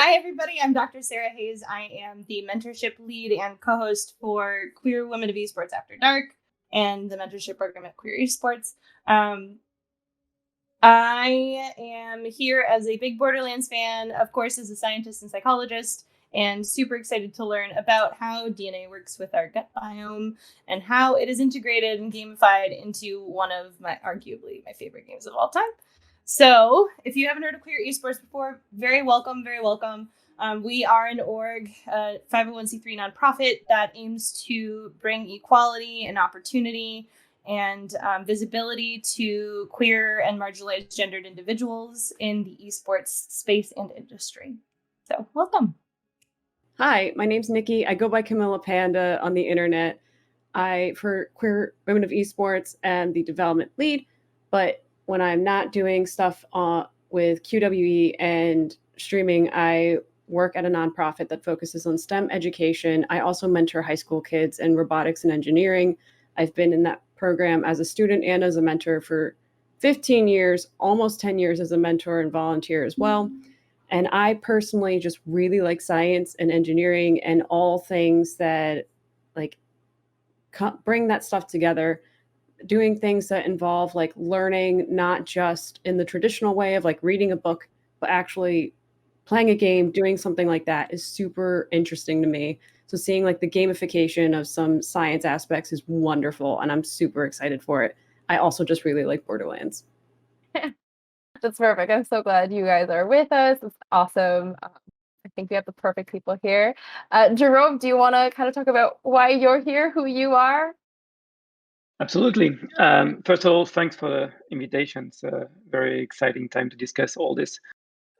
Hi, everybody. I'm Dr. Sarah Hays. I am the mentorship lead and co-host for Queer Women of Esports After Dark and the mentorship program at Queer Esports. I am here as a big Borderlands fan, of course, as a scientist and psychologist, and super excited to learn about how DNA works with our gut biome and how it is integrated and gamified into one of arguably my favorite games of all time. So, if you haven't heard of Queer Esports before, very welcome, very welcome. We are an org, 501c3 nonprofit that aims to bring equality and opportunity and visibility to queer and marginalized gendered individuals in the esports space and industry. So, welcome. Hi, my name's Nikki. I go by CamillaPanda on the internet. For Queer Women of Esports, am the development lead, but when I'm not doing stuff with QWE and streaming, I work at a nonprofit that focuses on STEM education. I also mentor high school kids in robotics and engineering. I've been in that program as a student and as a mentor for 15 years, almost 10 years as a mentor and volunteer as well. And I personally just really like science and engineering and all things that like bring that stuff together, doing things that involve like learning, not just in the traditional way of like reading a book, but actually playing a game, doing something like that is super interesting to me. So seeing like the gamification of some science aspects is wonderful, and I'm super excited for it. I also just really like Borderlands. That's perfect. I'm so glad you guys are with us. It's awesome. I think we have the perfect people here. Jérôme, do you want to kind of talk about why you're here, who you are? Absolutely. First of all, thanks for the invitation. It's a very exciting time to discuss all this.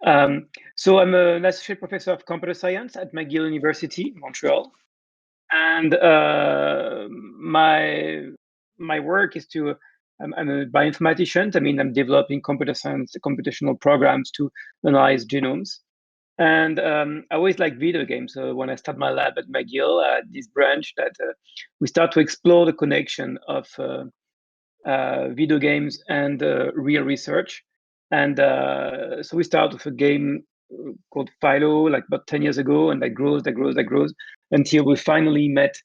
So I'm an associate professor of computer science at McGill University, Montreal. And my work is to, I'm a bioinformatician. I mean, I'm developing computer science, computational programs to analyze genomes. And I always like video games. So when I start my lab at McGill, this branch that we start to explore the connection of video games and real research. And so we start with a game called Philo, like about 10 years ago, and that grows until we finally met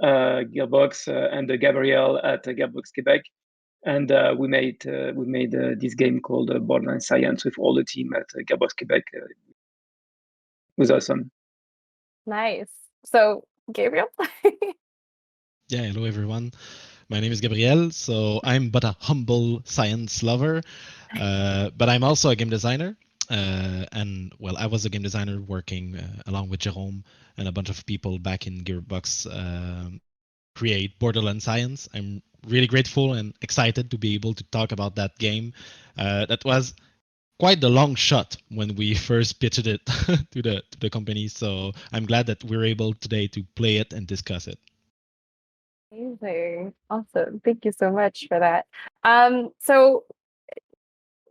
Gearbox and Gabrielle at Gearbox Quebec. And we made this game called Borderlands Science with all the team at Gearbox Quebec. It was awesome. Nice. So, Gabriel? Yeah, hello everyone. My name is Gabriel. So I'm but a humble science lover, but I'm also a game designer. And well, I was a game designer working along with Jérôme and a bunch of people back in Gearbox create Borderlands Science. I'm really grateful and excited to be able to talk about that game. That was quite the long shot when we first pitched it to the company. So I'm glad that we're able today to play it and discuss it. Amazing. Awesome. Thank you so much for that. So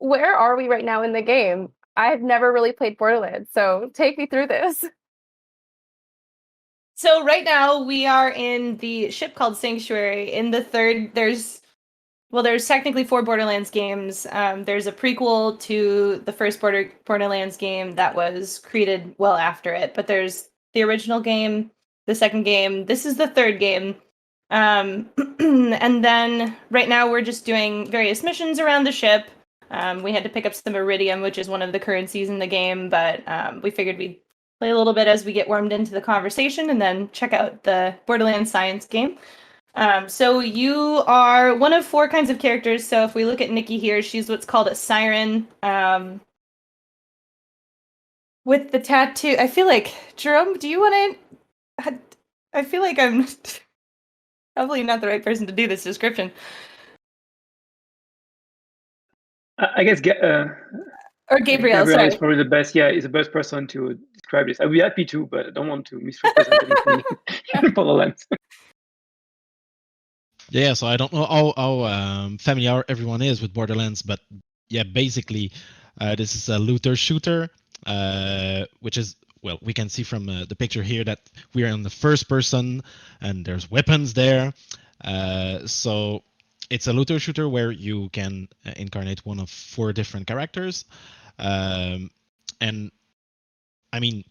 where are we right now in the game? I've never really played Borderlands, so take me through this. So right now we are in the ship called Sanctuary. In the third, there's technically 4 Borderlands games. There's a prequel to the first Borderlands game that was created well after it, but there's the original game, the second game. This is the third game. And then right now we're just doing various missions around the ship. We had to pick up some iridium, which is one of the currencies in the game, but we figured we'd play a little bit as we get warmed into the conversation and then check out the Borderlands Science game. So you are one of 4 kinds of characters. So if we look at Nikki here, she's what's called a siren. With the tattoo, I feel like, Jérôme, do you want to... I feel like I'm probably not the right person to do this description. I guess or Gabriel, sorry. is probably the best. Yeah, is the best person to describe this. I'd be happy to, but I don't want to misrepresent anything for the lens. Yeah, so I don't know how familiar everyone is with Borderlands, but yeah, basically, this is a looter shooter, which is, well, we can see from the picture here that we are in the first person and there's weapons there. So it's a looter shooter where you can incarnate one of 4 different characters. And I mean,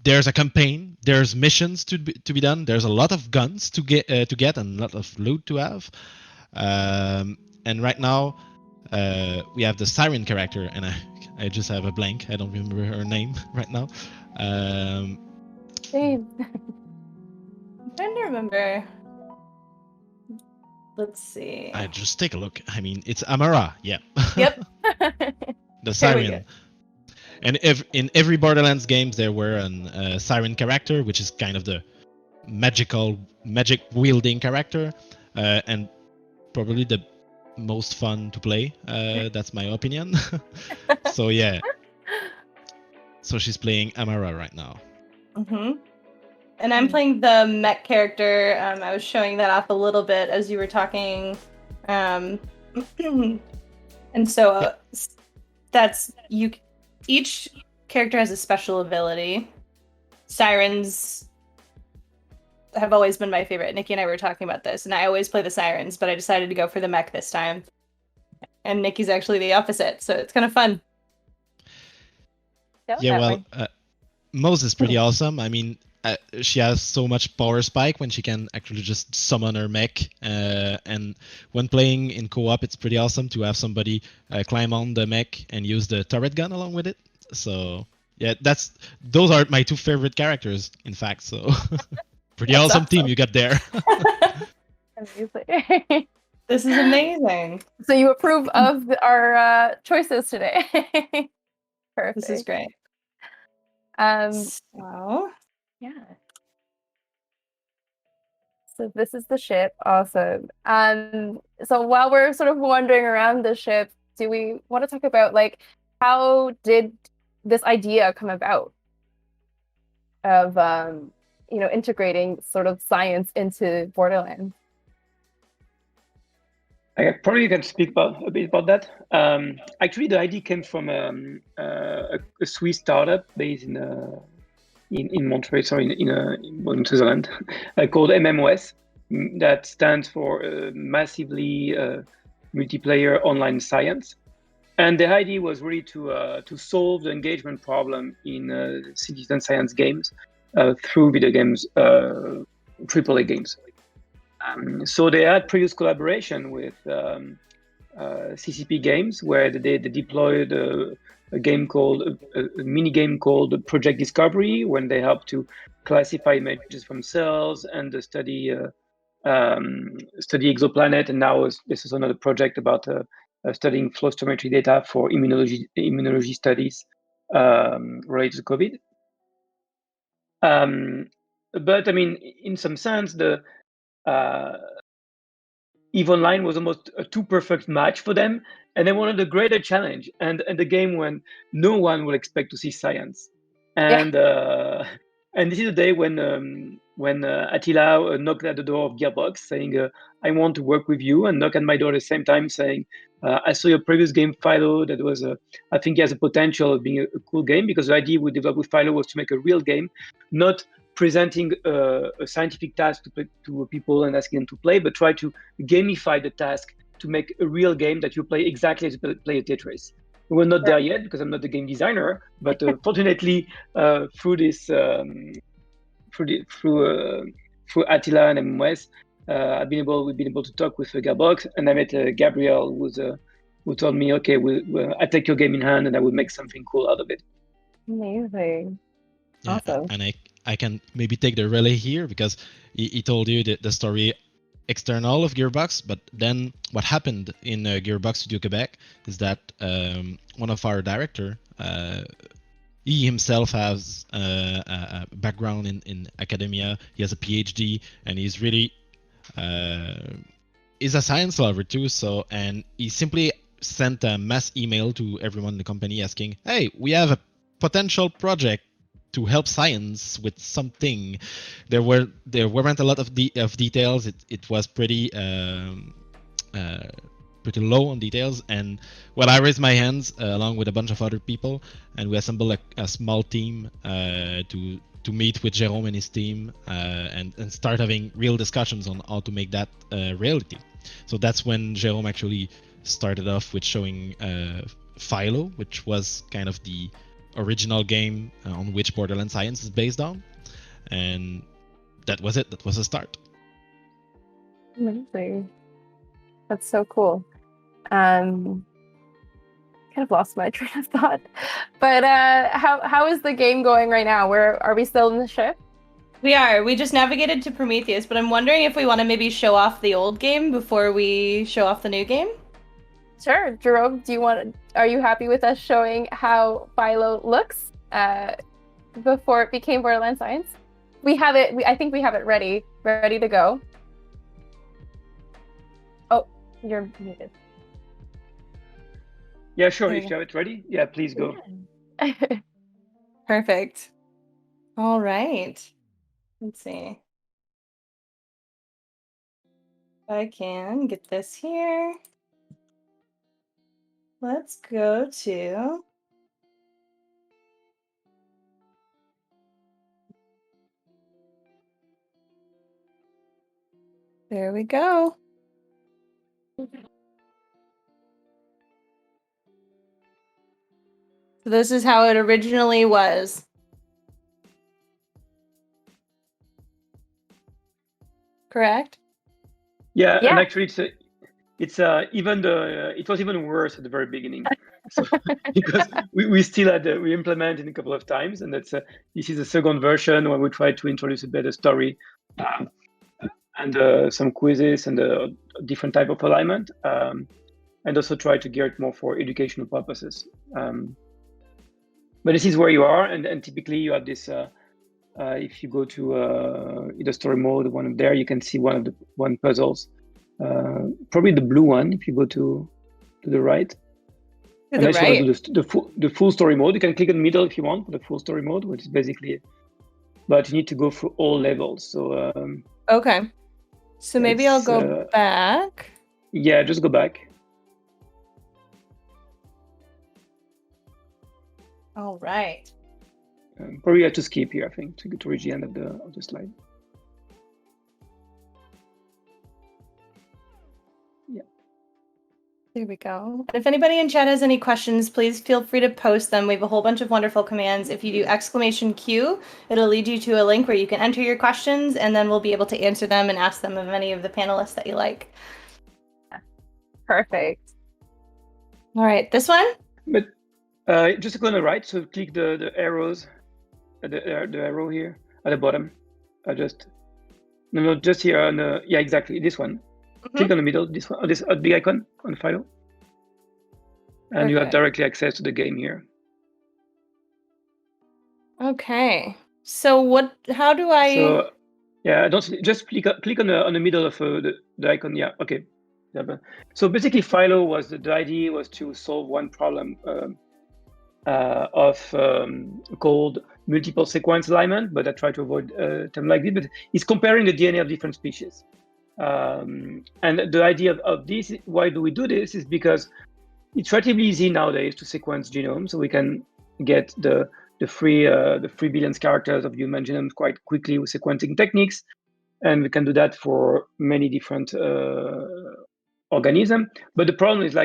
there's a campaign, there's missions to be done, there's a lot of guns to get and a lot of loot to have. And right now, we have the Siren character, and I just have a blank. I don't remember her name right now. Same. I'm trying to remember. Let's see. I just take a look. I mean, it's Amara. Yeah. Yep. The Here we Siren. And in every Borderlands games, there were a Siren character, which is kind of the magic wielding character, and probably the most fun to play. That's my opinion. So yeah. So she's playing Amara right now. Mm-hmm. And I'm playing the mech character. I was showing that off a little bit as you were talking. And so that's you. Each character has a special ability. Sirens have always been my favorite. Nikki and I were talking about this, and I always play the Sirens, but I decided to go for the mech this time. And Nikki's actually the opposite, so it's kind of fun. Yeah, well, Mose is pretty awesome. I mean, she has so much power spike when she can actually just summon her mech. And when playing in co-op, it's pretty awesome to have somebody climb on the mech and use the turret gun along with it. So yeah, those are my two favorite characters, in fact. So pretty awesome team you got there. Amazing. This is amazing. So you approve of our choices today. Perfect. This is great. So yeah. So this is the ship. Awesome. So while we're sort of wandering around the ship, do we want to talk about like how did this idea come about of integrating sort of science into Borderlands? I probably can speak a bit about that. Actually, the idea came from a Swiss startup based in Montreal, sorry, in Switzerland, called MMOS. That stands for Massively Multiplayer Online Science. And the idea was really to solve the engagement problem in citizen science games through video games, AAA games. So they had previous collaboration with CCP Games, where they deployed a game called a mini game called Project Discovery, when they helped to classify images from cells and study exoplanet. And now this is another project about studying flow stoichiometry data for immunology studies related to COVID. But I mean, in some sense, the EVE Online was almost a too perfect match for them, and they wanted a greater challenge and the game when no one will expect to see science. And and this is the day when Attila knocked at the door of Gearbox saying, "I want to work with you," and knocked at my door at the same time saying, "I saw your previous game, Philo. That was I think it has a potential of being a cool game, because the idea we developed with Philo was to make a real game, not presenting a scientific task to people and asking them to play, but try to gamify the task to make a real game that you play exactly as you play a Tetris." We're not there yet because I'm not the game designer, but fortunately, through this, through Attila and MMOS, we've been able to talk with Gearbox, and I met Gabriel, who told me, "Okay, I take your game in hand, and I will make something cool out of it." Amazing. Yeah, awesome. And I can maybe take the relay here, because he told you the story external of Gearbox, but then what happened in Gearbox Studio Quebec is that one of our director, he himself has a background in academia. He has a PhD, and he's really is a science lover too. So, and he simply sent a mass email to everyone in the company asking, "Hey, we have a potential project to help science with something." There weren't a lot of details. It was pretty low on details, and well, I raised my hands along with a bunch of other people, and we assembled a small team to meet with Jérôme and his team and start having real discussions on how to make that reality. So that's when Jérôme actually started off with showing Philo, which was kind of the original game on which Borderlands Science is based on, and that was it. That was a start. Amazing. That's so cool. Kind of lost my train of thought. But how is the game going right now? Where are we still in the ship? We are. We just navigated to Prometheus, but I'm wondering if we want to maybe show off the old game before we show off the new game. Sure. Jérôme, are you happy with us showing how Philo looks before it became Borderlands Science? We have it. I think we have it ready to go. Oh, you're muted. Yeah, sure. If you have it ready, yeah, please go. Perfect. All right. Let's see. If I can get this here. Let's go to there we go. So this is how it originally was. Correct? Yeah, Yeah. and actually, it was even worse at the very beginning, so, because we still had we implemented a couple of times, and this is the second version where we try to introduce a better story, and some quizzes and a different type of alignment, and also try to gear it more for educational purposes. But this is where you are, and typically you have this. If you go to either story mode, one up there, you can see one puzzles. Probably the blue one if you go to the right. Unless you want to do the full story mode, you can click in the middle if you want for the full story mode, which is basically it. But you need to go through all levels. So okay. So maybe I'll go back. Yeah, just go back. All right. Probably have to skip here, I think, to reach the end of the slide. Yeah. There we go. And if anybody in chat has any questions, please feel free to post them. We have a whole bunch of wonderful commands. If you do !Q, it'll lead you to a link where you can enter your questions, and then we'll be able to answer them and ask them of any of the panelists that you like. Perfect. All right, this one? But just go on the right, so click the arrows. The arrow here at the bottom. Just here on the exactly this one. Mm-hmm. Click on the middle, this one, this big icon on the Philo, and you have directly access to the game here. Okay. So how do I? So don't just click on the middle of the icon. Yeah. Okay. Yeah, so basically, Philo was the idea was to solve one problem called multiple sequence alignment, but I try to avoid a term like this. But it's comparing the DNA of different species. And the idea of this, why do we do this, is because it's relatively easy nowadays to sequence genomes, so we can get the 3 billion characters of human genomes quite quickly with sequencing techniques, and we can do that for many different organisms. But the problem is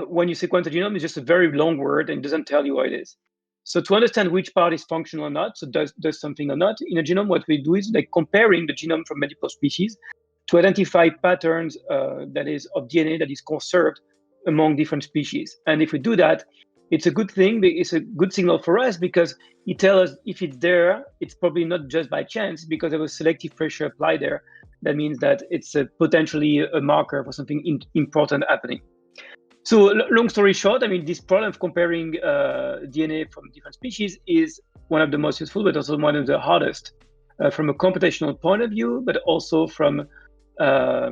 when you sequence a genome, it's just a very long word and doesn't tell you what it is. So to understand which part is functional or not, so does something or not in a genome, what we do is comparing the genome from multiple species to identify patterns that is of DNA that is conserved among different species. And if we do that, it's a good thing. It's a good signal for us because it tells us if it's there, it's probably not just by chance because there was selective pressure applied there. That means that it's potentially a marker for something important happening. So long story short, I mean, this problem of comparing DNA from different species is one of the most useful, but also one of the hardest from a computational point of view, but also from a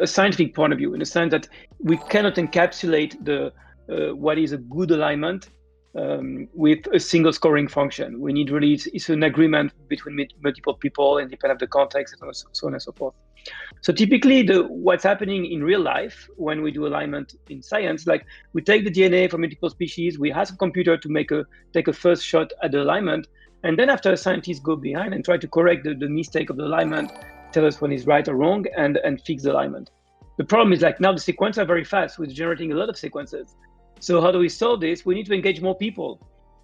scientific point of view, in the sense that we cannot encapsulate what is a good alignment with a single scoring function. We need really, it's an agreement between multiple people and depending on the context and so on and so forth. So typically what's happening in real life when we do alignment in science, we take the DNA from multiple species, we ask a computer to take a first shot at the alignment, and then after scientists go behind and try to correct the mistake of the alignment, tell us when it's right or wrong, and fix the alignment. The problem is now the sequences are very fast, we're generating a lot of sequences. So how do we solve this? We need to engage more people.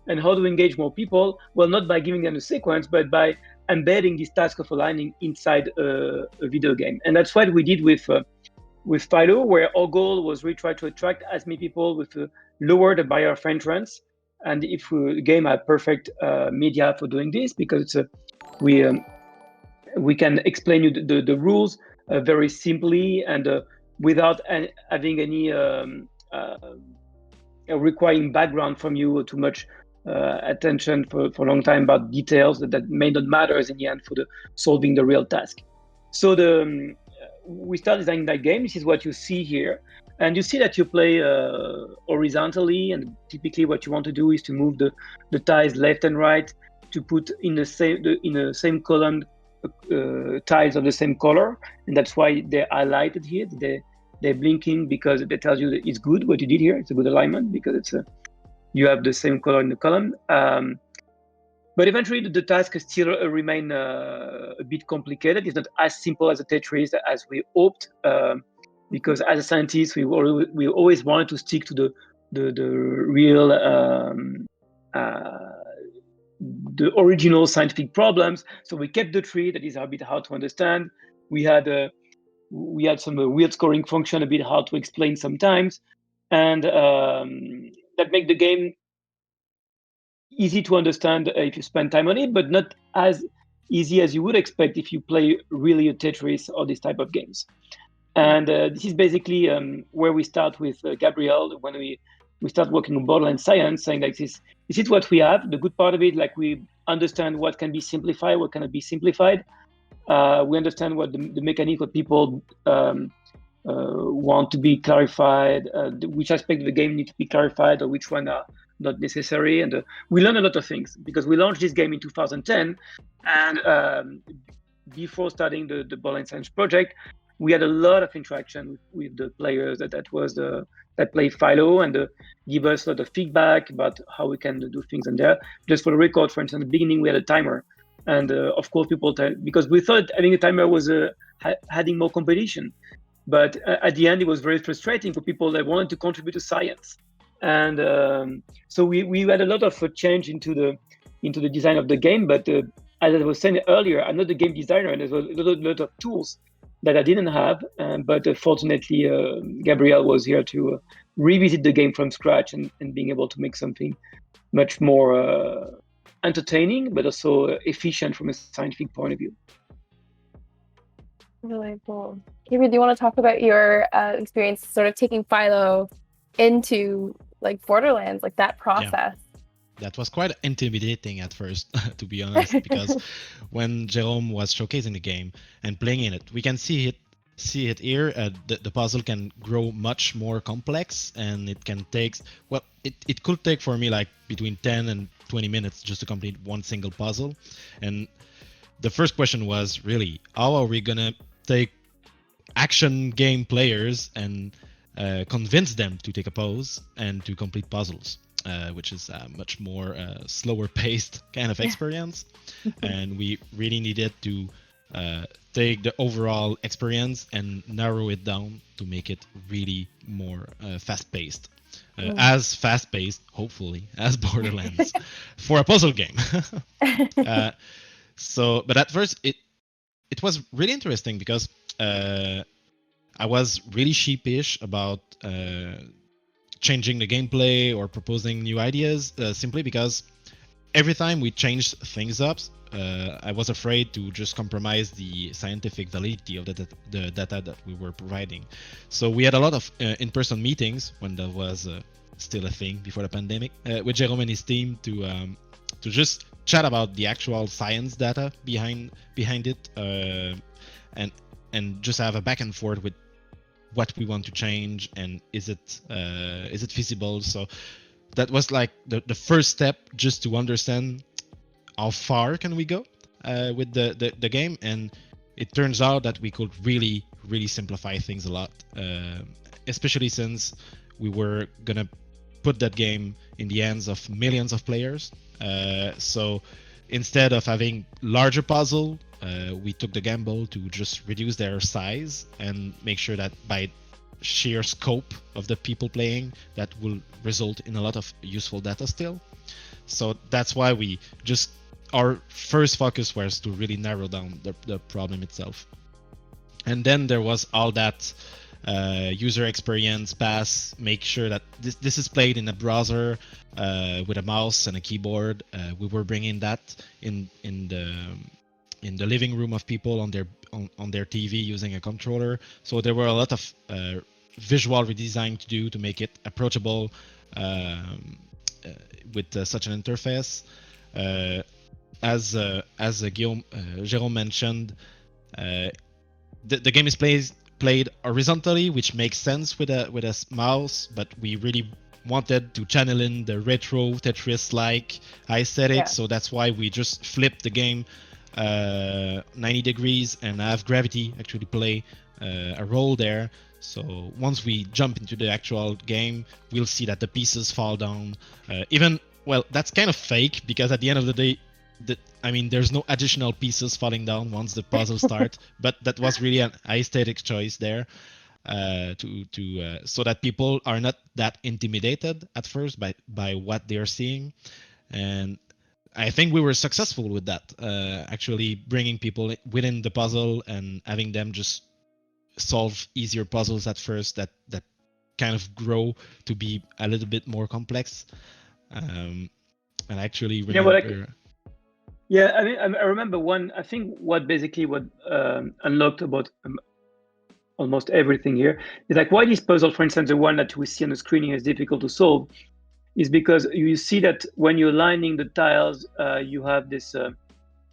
And how do we engage more people? Well, not by giving them a sequence, but by embedding this task of aligning inside a video game. And that's what we did with Philo, where our goal was really try to attract as many people with lower the barrier of entrance. And if the game had perfect media for doing this, because we can explain you the rules very simply and without having any requiring background from you, too much attention for a long time about details that may not matter in the end for the solving the real task. So we start designing that game. This is what you see here, and you see that you play horizontally, and typically what you want to do is to move the tiles left and right to put in the same column tiles of the same color, and that's why they're highlighted here. They're blinking because they tell you that it's good what you did here. It's a good alignment because it's you have the same color in the column. But eventually the task still remain a bit complicated. It's not as simple as a Tetris as we hoped, because as a scientist, we always wanted to stick to the real the original scientific problems. So we kept the tree that is a bit hard to understand. We had some weird scoring function, a bit hard to explain sometimes, and that make the game easy to understand if you spend time on it, but not as easy as you would expect if you play really a Tetris or this type of games. And this is basically where we start with Gabriel when we start working on Borderlands Science, saying like this is what we have. The good part of it, like we understand what can be simplified, what cannot be simplified. We understand what the mechanic, what people want to be clarified, which aspect of the game need to be clarified, or which one are not necessary. And we learn a lot of things because we launched this game in 2010, and before starting the Borderlands Science project, we had a lot of interaction with the players that play Philo, and give us a lot of feedback about how we can do things in there. Just for the record, for instance, at the beginning we had a timer, and of course people because we thought having a timer was adding more competition, but at the end it was very frustrating for people that wanted to contribute to science. And so we had a lot of change into the design of the game. But as I was saying earlier, I'm not a game designer, and there's a lot of tools that I didn't have. But fortunately, Gabriel was here to revisit the game from scratch and being able to make something much more entertaining, but also efficient from a scientific point of view. Really cool. Gabriel, do you want to talk about your experience sort of taking Philo into like Borderlands, like that process? Yeah. That was quite intimidating at first, to be honest, because when Jérôme was showcasing the game and playing in it, we can see it here. The puzzle can grow much more complex, and it can take, well, it could take for me like between 10 and 20 minutes just to complete one single puzzle. And the first question was really, how are we gonna take action game players and convince them to take a pause and to complete puzzles, which is a much more slower paced kind of experience. And we really needed to take the overall experience and narrow it down to make it really more fast paced. As fast paced, hopefully, as Borderlands for a puzzle game. But at first it was really interesting because I was really sheepish about changing the gameplay or proposing new ideas, simply because every time we changed things up, I was afraid to just compromise the scientific validity of the data that we were providing. So we had a lot of in-person meetings when that was still a thing before the pandemic, with Jérôme and his team to just chat about the actual science data behind it, and just have a back and forth with what we want to change and is it feasible. So that was like the first step, just to understand how far can we go with the game. And it turns out that we could really simplify things a lot, especially since we were gonna put that game in the hands of millions of players. So instead of having larger puzzle, we took the gamble to just reduce their size and make sure that by sheer scope of the people playing that will result in a lot of useful data still. So that's why our first focus was to really narrow down the problem itself. And then there was all that user experience pass, make sure that this is played in a browser with a mouse and a keyboard. We were bringing that in the living room of people on their TV using a controller. So there were a lot of visual redesign to do to make it approachable with such an interface. As Jérôme mentioned, the game is played horizontally, which makes sense with a mouse, but we really wanted to channel in the retro Tetris-like aesthetic, so that's why we just flipped the game 90 degrees and have gravity actually play a role there. So once we jump into the actual game, we'll see that the pieces fall down. That's kind of fake, because at the end of the day, there's no additional pieces falling down once the puzzle starts, but that was really an aesthetic choice there, so that people are not that intimidated at first by what they are seeing. And I think we were successful with that, actually bringing people within the puzzle and having them just solve easier puzzles at first that kind of grow to be a little bit more complex. And actually remember... I remember one. I think what unlocked about almost everything here is like why this puzzle, for instance, the one that we see on the screening, is difficult to solve, is because you see that when you're aligning the tiles, you have this,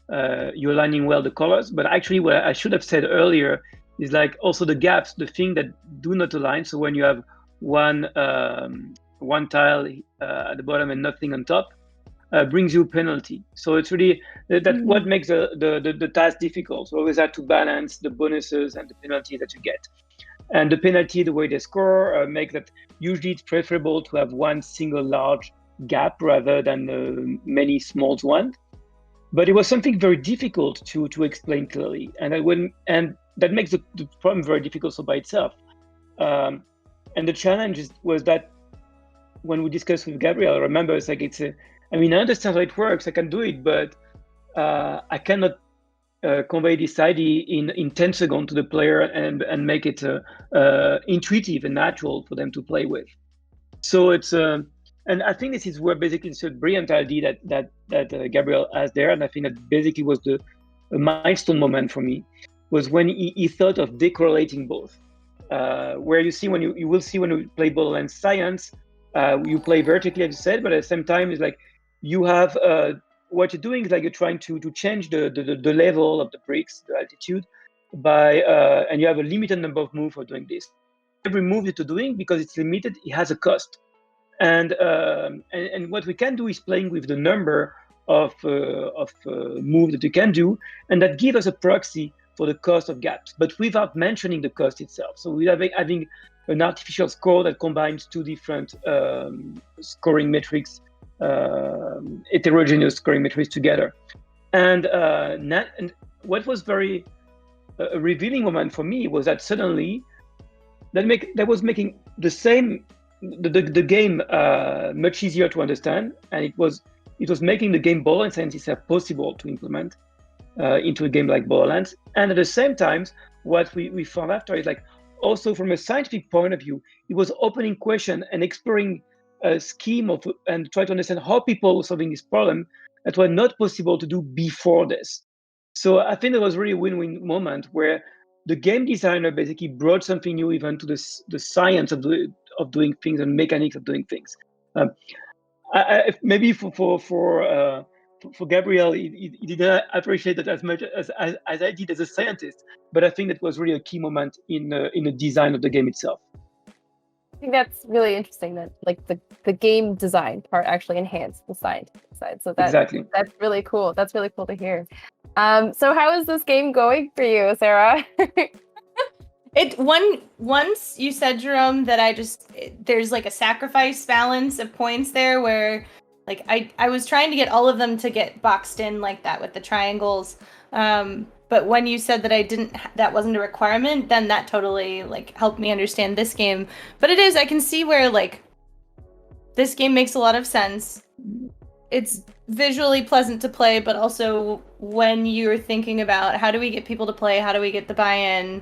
you're aligning well the colors, but actually what I should have said earlier is like also the gaps, the thing that do not align. So when you have one tile at the bottom and nothing on top, brings you a penalty. So it's really that what makes the task difficult. So always have to balance the bonuses and the penalty that you get. And the penalty, the way they score, make that usually it's preferable to have one single large gap rather than many small ones. But it was something very difficult to explain clearly, and that makes the problem very difficult so by itself. And the challenge was that when we discussed with Gabriel, I remember it's like I understand how it works, I can do it, but I cannot convey this idea in 10 seconds to the player and make it intuitive and natural for them to play with. So it's and I think this is where basically it's a brilliant idea that Gabriel has there, and I think that basically was a milestone moment for me, was when he thought of decorrelating both. Where you see when you will see when you play Borderlands Science, you play vertically, as you said, but at the same time, it's like you have what you're doing is like you're trying to change the level of the bricks, the altitude, by and you have a limited number of moves for doing this. Every move that you're doing, because it's limited, it has a cost. And what we can do is playing with the number of moves that you can do, and that gives us a proxy for the cost of gaps, but without mentioning the cost itself. So we have having an artificial score that combines two different scoring metrics, heterogeneous scoring metrics together. And what was very a revealing moment for me was that suddenly that was making the game much easier to understand, and it was making the game Borderlands Science itself possible to implement into a game like Borderlands. And at the same time, what we found after is like also from a scientific point of view, it was opening question and exploring a scheme of and try to understand how people were solving this problem that were not possible to do before this. So I think it was really a win-win moment where the game designer basically brought something new even to the science of doing things and mechanics of doing things. Maybe for Gabriel, he didn't appreciate that as much as I did as a scientist, but I think that was really a key moment in the design of the game itself. I think that's really interesting that like the game design part actually enhanced the scientific side. So that's really cool. That's really cool to hear. So how is this game going for you, Sarah? Once you said, Jérôme, that there's like a sacrifice balance of points there where like I was trying to get all of them to get boxed in like that with the triangles. But when you said that that wasn't a requirement, then that totally like helped me understand this game. But it is, I can see where like this game makes a lot of sense. It's visually pleasant to play, but also when you're thinking about how do we get people to play, how do we get the buy-in,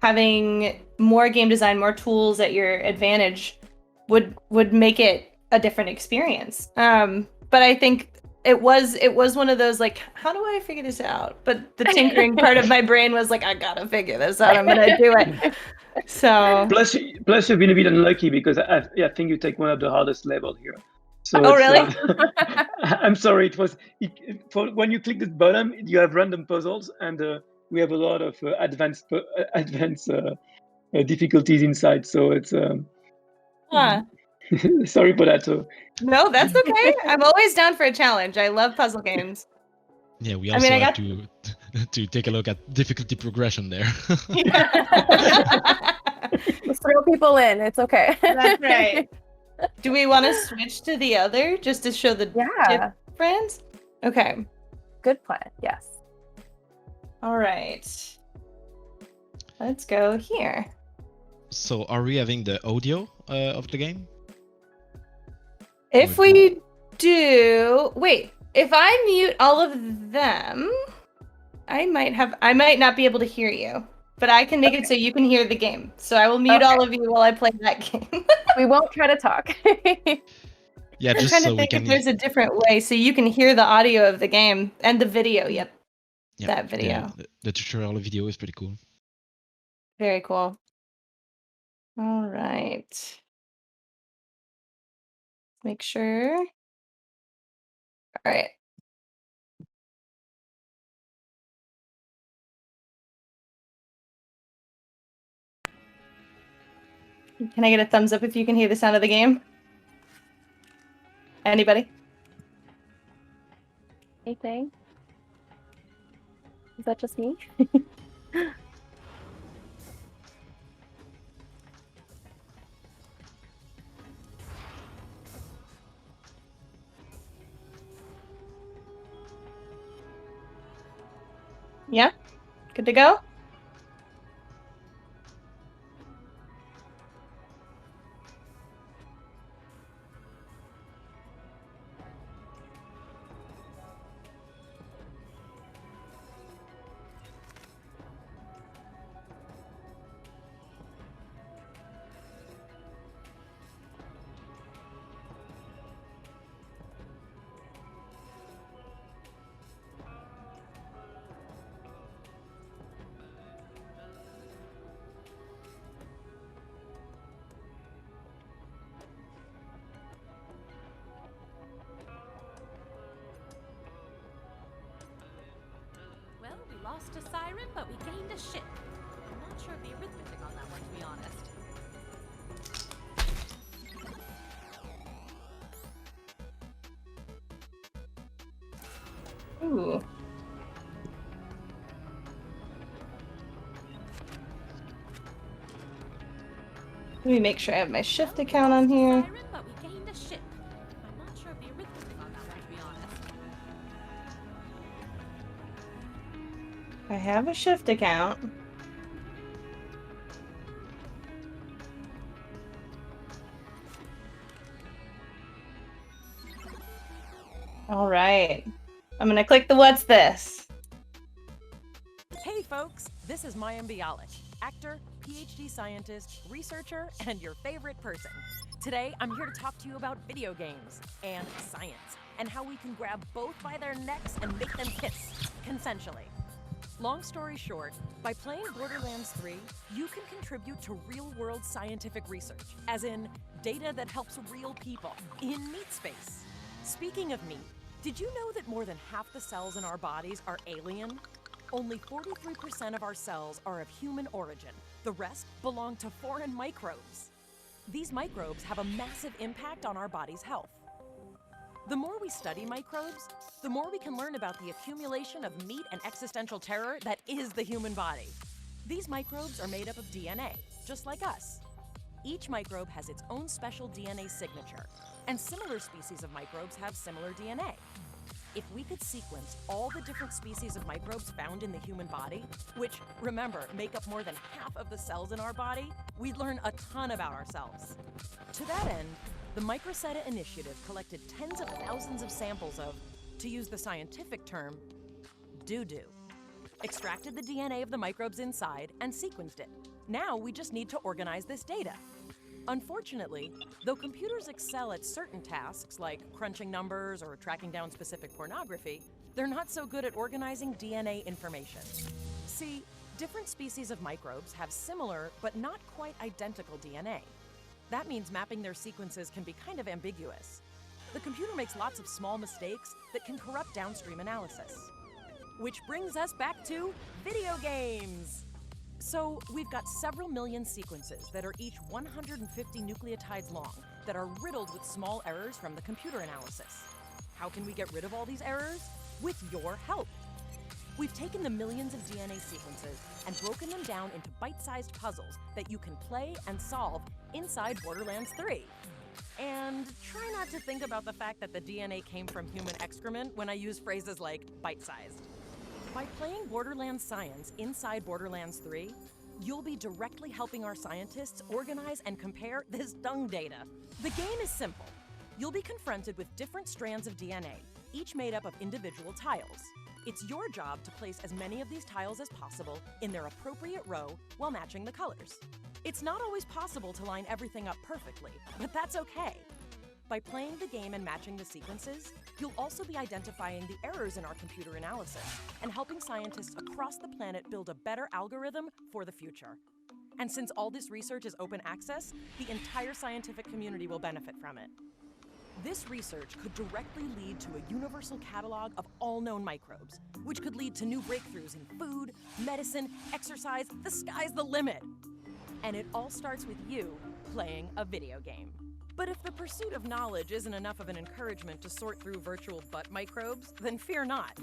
having more game design, more tools at your advantage would make it a different experience. But I think it was one of those like, how do I figure this out? But the tinkering part of my brain was like, I gotta figure this out. I'm gonna do it. So plus you've been a bit unlucky because I think you take one of the hardest levels here. So oh really? I'm sorry. For when you click the bottom, you have random puzzles, and we have a lot of advanced difficulties inside. So it's sorry for that. So no, that's okay. I'm always down for a challenge. I love puzzle games. Yeah, we also have to take a look at difficulty progression there. Let's throw people in. It's okay. That's right. Do we want to switch to the other just to show the difference? Okay. Good plan. Yes. All right. Let's go here. So are we having the audio of the game? If we do, wait, if I mute all of them, I might not be able to hear you, but I can make it so you can hear the game. So I will mute all of you while I play that game. We won't try to talk. Yeah, I'm just trying so to we think can. if there's a different way so you can hear the audio of the game and the video. Yep. That video. Yeah, the tutorial video is pretty cool. Very cool. All right. Make sure. All right. Can I get a thumbs up if you can hear the sound of the game? Anybody? Anything? Is that just me? Yeah? Good to go? Well, we lost a siren, but we gained a ship. I'm not sure of the arithmetic on that one, to be honest. Ooh. Let me make sure I have my shift account on here. Siren, but we gained a ship. I'm not sure of the arithmetic on that one, to be honest. I have a shift account. All right. I'm gonna click the what's this? Hey folks, this is Mayim Bialik, actor, PhD scientist, researcher, and your favorite person. Today, I'm here to talk to you about video games and science, and how we can grab both by their necks and make them kiss, consensually. Long story short, by playing Borderlands 3, you can contribute to real-world scientific research, as in data that helps real people in meat space. Speaking of meat, did you know that more than half the cells in our bodies are alien? Only 43% of our cells are of human origin. The rest belong to foreign microbes. These microbes have a massive impact on our body's health. The more we study microbes, the more we can learn about the accumulation of meat and existential terror that is the human body. These microbes are made up of DNA, just like us. Each microbe has its own special DNA signature, and similar species of microbes have similar DNA. If we could sequence all the different species of microbes found in the human body, which, remember, make up more than half of the cells in our body, we'd learn a ton about ourselves. To that end, the Microsetta Initiative collected tens of thousands of samples of, to use the scientific term, doo-doo. Extracted the DNA of the microbes inside and sequenced it. Now we just need to organize this data. Unfortunately, though computers excel at certain tasks like crunching numbers or tracking down specific pornography, they're not so good at organizing DNA information. See, different species of microbes have similar but not quite identical DNA. That means mapping their sequences can be kind of ambiguous. The computer makes lots of small mistakes that can corrupt downstream analysis. Which brings us back to video games. So we've got several million sequences that are each 150 nucleotides long that are riddled with small errors from the computer analysis. How can we get rid of all these errors? With your help. We've taken the millions of DNA sequences and broken them down into bite-sized puzzles that you can play and solve inside Borderlands 3. And try not to think about the fact that the DNA came from human excrement when I use phrases like bite-sized. By playing Borderlands Science inside Borderlands 3, you'll be directly helping our scientists organize and compare this dung data. The game is simple. You'll be confronted with different strands of DNA, each made up of individual tiles. It's your job to place as many of these tiles as possible in their appropriate row while matching the colors. It's not always possible to line everything up perfectly, but that's okay. By playing the game and matching the sequences, you'll also be identifying the errors in our computer analysis and helping scientists across the planet build a better algorithm for the future. And since all this research is open access, the entire scientific community will benefit from it. This research could directly lead to a universal catalog of all known microbes, which could lead to new breakthroughs in food, medicine, exercise. The sky's the limit. And it all starts with you playing a video game. But if the pursuit of knowledge isn't enough of an encouragement to sort through virtual butt microbes, then fear not.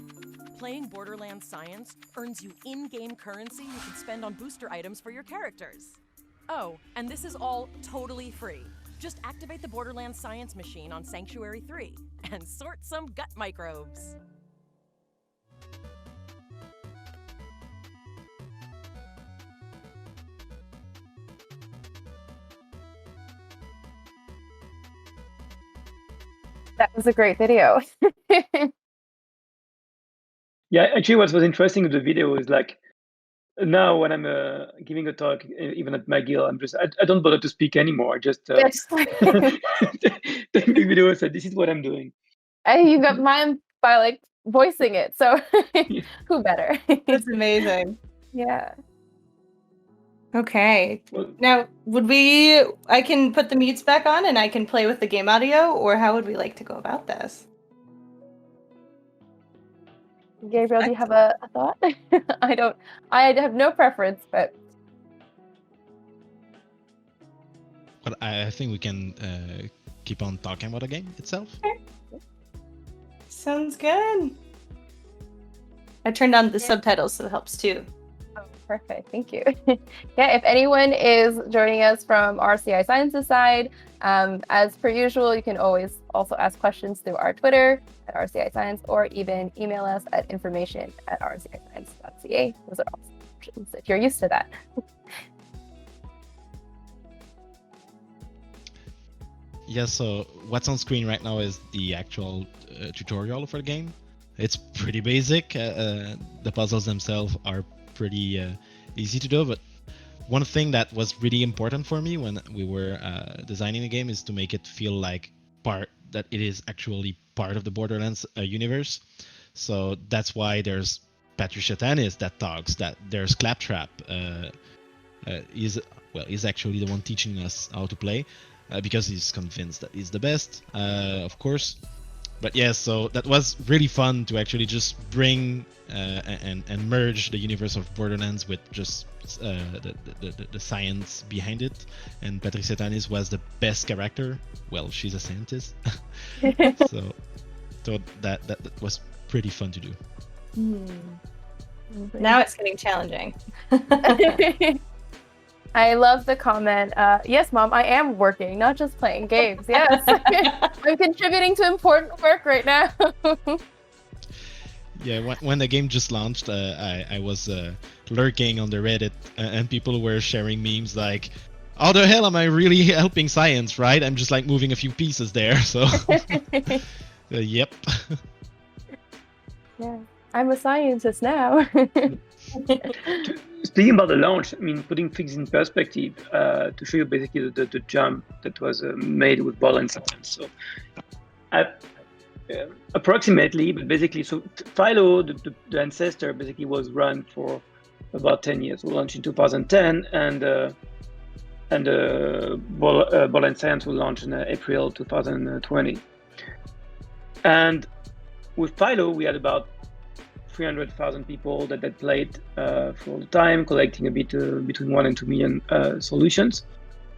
Playing Borderlands Science earns you in-game currency you can spend on booster items for your characters. Oh, and this is all totally free. Just activate the Borderlands Science machine on Sanctuary 3 and sort some gut microbes. That was a great video. Yeah, actually, what was interesting with the video is like now when I'm giving a talk, even at McGill, I don't bother to speak anymore. I just Yes. take the video and say, "This is what I'm doing." And you got mine by like voicing it, so who better? That's amazing. Yeah. Okay. Well, Now, I can put the mutes back on and I can play with the game audio, or how would we like to go about this? Gabriel, do you have a thought? I have no preference, but But I think we can keep on talking about the game itself. Sounds good. I turned on the subtitles, so it helps too. oh, perfect. Thank you. Yeah, if anyone is joining us from RCIScience's side, as per usual, you can always also ask questions through our Twitter at RCIScience or even email us at information@rciscience.ca. Those are all options if you're used to that. Yeah, so what's on screen right now is the actual tutorial for the game. It's pretty basic. The puzzles themselves are pretty easy to do, but one thing that was really important for me when we were designing the game is to make it feel like that it is actually part of the Borderlands universe. So that's why there's Patricia Tanis that talks, that there's Claptrap, he's actually the one teaching us how to play, because he's convinced that he's the best, of course. But yeah, so that was really fun to actually just bring and merge the universe of Borderlands with just the science behind it. And Patricia Tanis was the best character. Well, she's a scientist, so that was pretty fun to do. Now it's getting challenging. I love the comment. Yes, Mom, I am working, not just playing games. Yes, I'm contributing to important work right now. Yeah, when the game just launched, I was lurking on the Reddit, and people were sharing memes like, "How the hell am I really helping science?" Right? I'm just like moving a few pieces there. So, yep. Yeah, I'm a scientist now. Speaking about the launch, I mean, putting things in perspective, to show you basically the jump that was made with Borderlands Science. So, approximately, but basically, so Philo, the ancestor, basically was run for about 10 years. We launched in 2010, and Borderlands Science will launch in April 2020. And with Philo, we had about 300,000 people that played for the time, collecting a bit between 1 and 2 million solutions.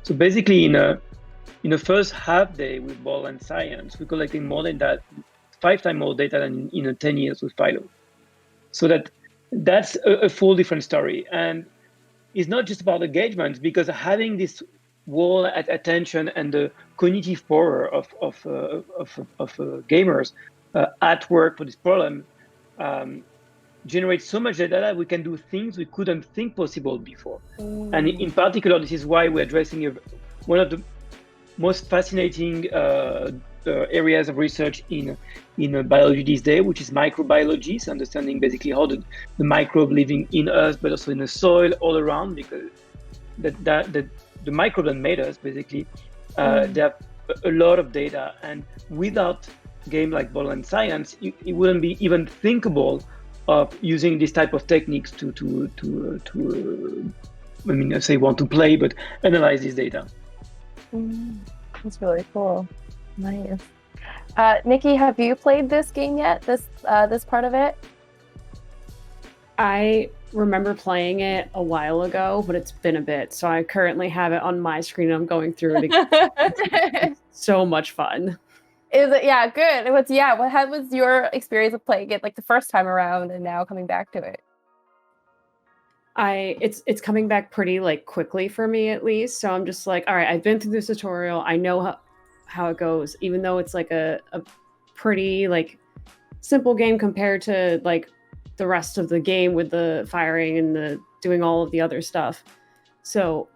So basically, in the first half day with Borderlands Science, we're collecting more than that, 5 times more data than in 10 years with Philo. So that's a full different story. And it's not just about engagement, because having this wall at attention and the cognitive power of gamers at work for this problem generates so much data that we can do things we couldn't think possible before. And in particular, this is why we're addressing one of the most fascinating areas of research in biology these days, which is microbiology, so understanding basically how the microbe living in us, but also in the soil all around, because the microbe that made us, basically, they have a lot of data, and without game like Borderlands Science, it wouldn't be even thinkable of using this type of techniques to I mean, I say want to play, but analyze this data. That's really cool. Nice. Nikki, have you played this game yet? This part of it? I remember playing it a while ago, but it's been a bit. So I currently have it on my screen. I'm going through it again. So much fun. Is it? Yeah, good. How was your experience of playing it like the first time around and now coming back to it? It's coming back pretty like quickly for me, at least. So I'm just like, all right, I've been through this tutorial. I know how it goes, even though it's like a pretty like simple game compared to like the rest of the game with the firing and the doing all of the other stuff. So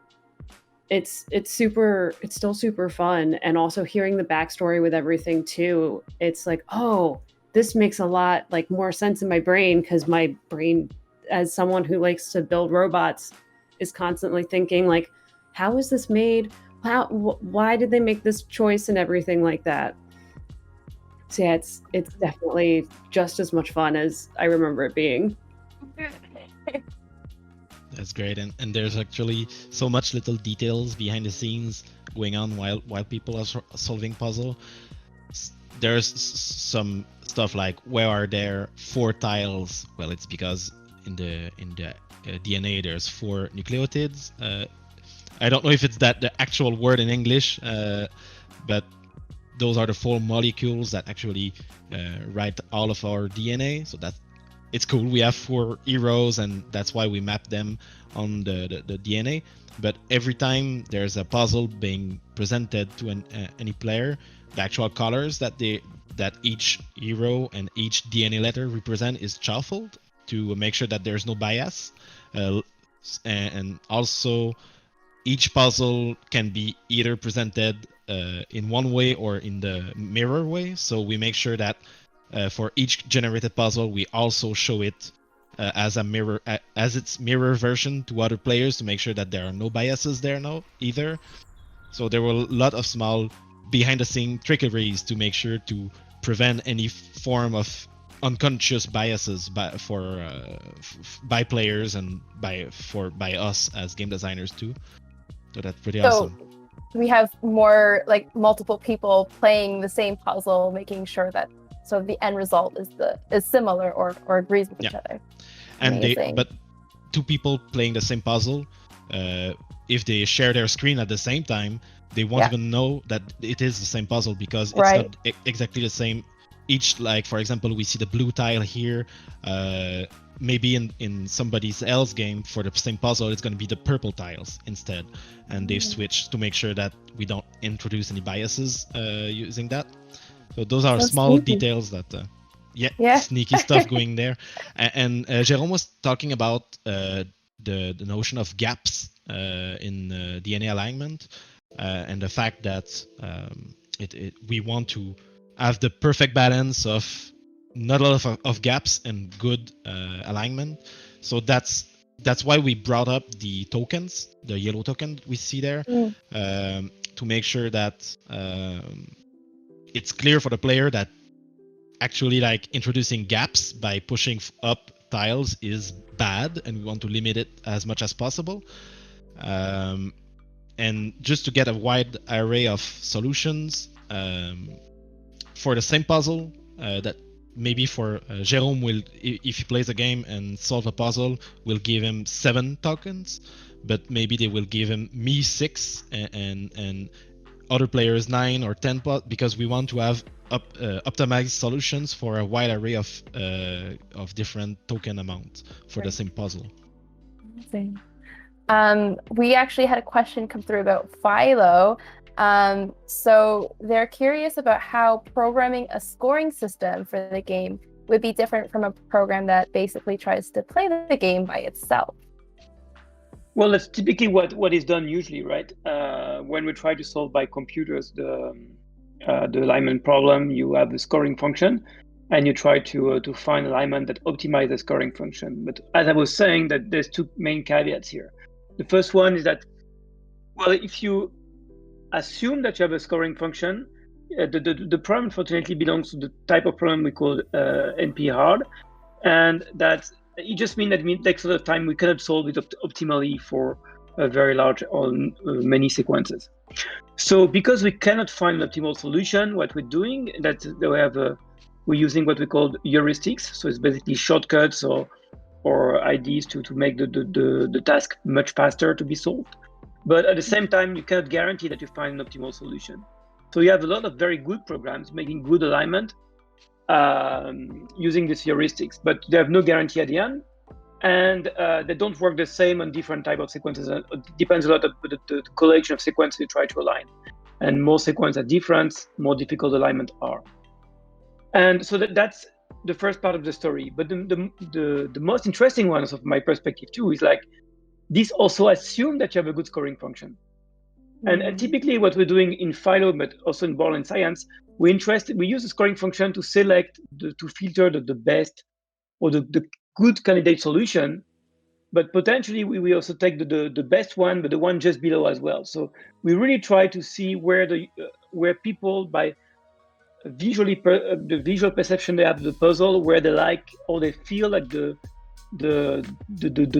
it's still super fun. And also hearing the backstory with everything too, it's like, oh, this makes a lot like more sense in my brain, because my brain, as someone who likes to build robots, is constantly thinking like, how is this made? Why did they make this choice and everything like that? So yeah, it's definitely just as much fun as I remember it being. That's great, and there's actually so much little details behind the scenes going on while people are solving puzzle. There's some stuff like, where are there 4 tiles? Well, it's because in the DNA there's 4 nucleotides. I don't know if it's the actual word in English, but those are the 4 molecules that actually write all of our DNA. So it's cool. We have 4 heroes, and that's why we map them on the DNA. But every time there's a puzzle being presented to any player, the actual colors that each hero and each DNA letter represent is shuffled to make sure that there's no bias. And also, each puzzle can be either presented in one way or in the mirror way. So we make sure that for each generated puzzle, we also show it as a mirror, as its mirror version to other players, to make sure that there are no biases there now either. So there were a lot of small behind-the-scene trickeries to make sure to prevent any form of unconscious biases by players and by us as game designers too. So that's pretty awesome. We have more like multiple people playing the same puzzle, making sure that the end result is similar or agrees with each other. And but 2 people playing the same puzzle, if they share their screen at the same time, they won't even know that it is the same puzzle, because it's not exactly the same. Each, like for example, we see the blue tile here. Maybe in somebody else game for the same puzzle, it's going to be the purple tiles instead, and they've switched to make sure that we don't introduce any biases using that. So those are small details that Yeah. sneaky stuff going there. And Jérôme was talking about the notion of gaps in DNA alignment and the fact that we want to have the perfect balance of not a lot of gaps and good alignment. So that's why we brought up the tokens, the yellow token we see there, to make sure that it's clear for the player that actually like introducing gaps by pushing up tiles is bad, and we want to limit it as much as possible. And just to get a wide array of solutions for the same puzzle that maybe for Jérôme will, if he plays a game and solve a puzzle, will give him 7 tokens, but maybe they will give him me 6 and other players 9 or 10, because we want to have optimized solutions for a wide array of different token amounts for the same puzzle. Amazing. We actually had a question come through about Philo. So they're curious about how programming a scoring system for the game would be different from a program that basically tries to play the game by itself. Well, that's typically what is done usually, right? When we try to solve by computers the alignment problem, you have the scoring function, and you try to find alignment that optimizes the scoring function. But as I was saying, that there's 2 main caveats here. The first one is that, well, if you assume that you have a scoring function, the problem unfortunately belongs to the type of problem we call NP hard, and that it just means that it takes a lot of time. We cannot solve it optimally for a very large or many sequences. So because we cannot find an optimal solution, what we're doing that we're using what we call heuristics. So it's basically shortcuts or ideas to make the task much faster to be solved. But at the same time, you cannot guarantee that you find an optimal solution. So you have a lot of very good programs making good alignment using these heuristics, but they have no guarantee at the end, and they don't work the same on different type of sequences. It depends a lot on the collection of sequences you try to align. And more sequences are different, more difficult alignment are. And so that's the first part of the story. But the most interesting one, of my perspective too, is like this also assumes that you have a good scoring function. And typically what we're doing in Philo, but also in Borderlands Science, we use the scoring function to select, to filter the best or the good candidate solution. But potentially we also take the best one, but the one just below as well. So we really try to see where people, by the visual perception they have of the puzzle, where they like or they feel like the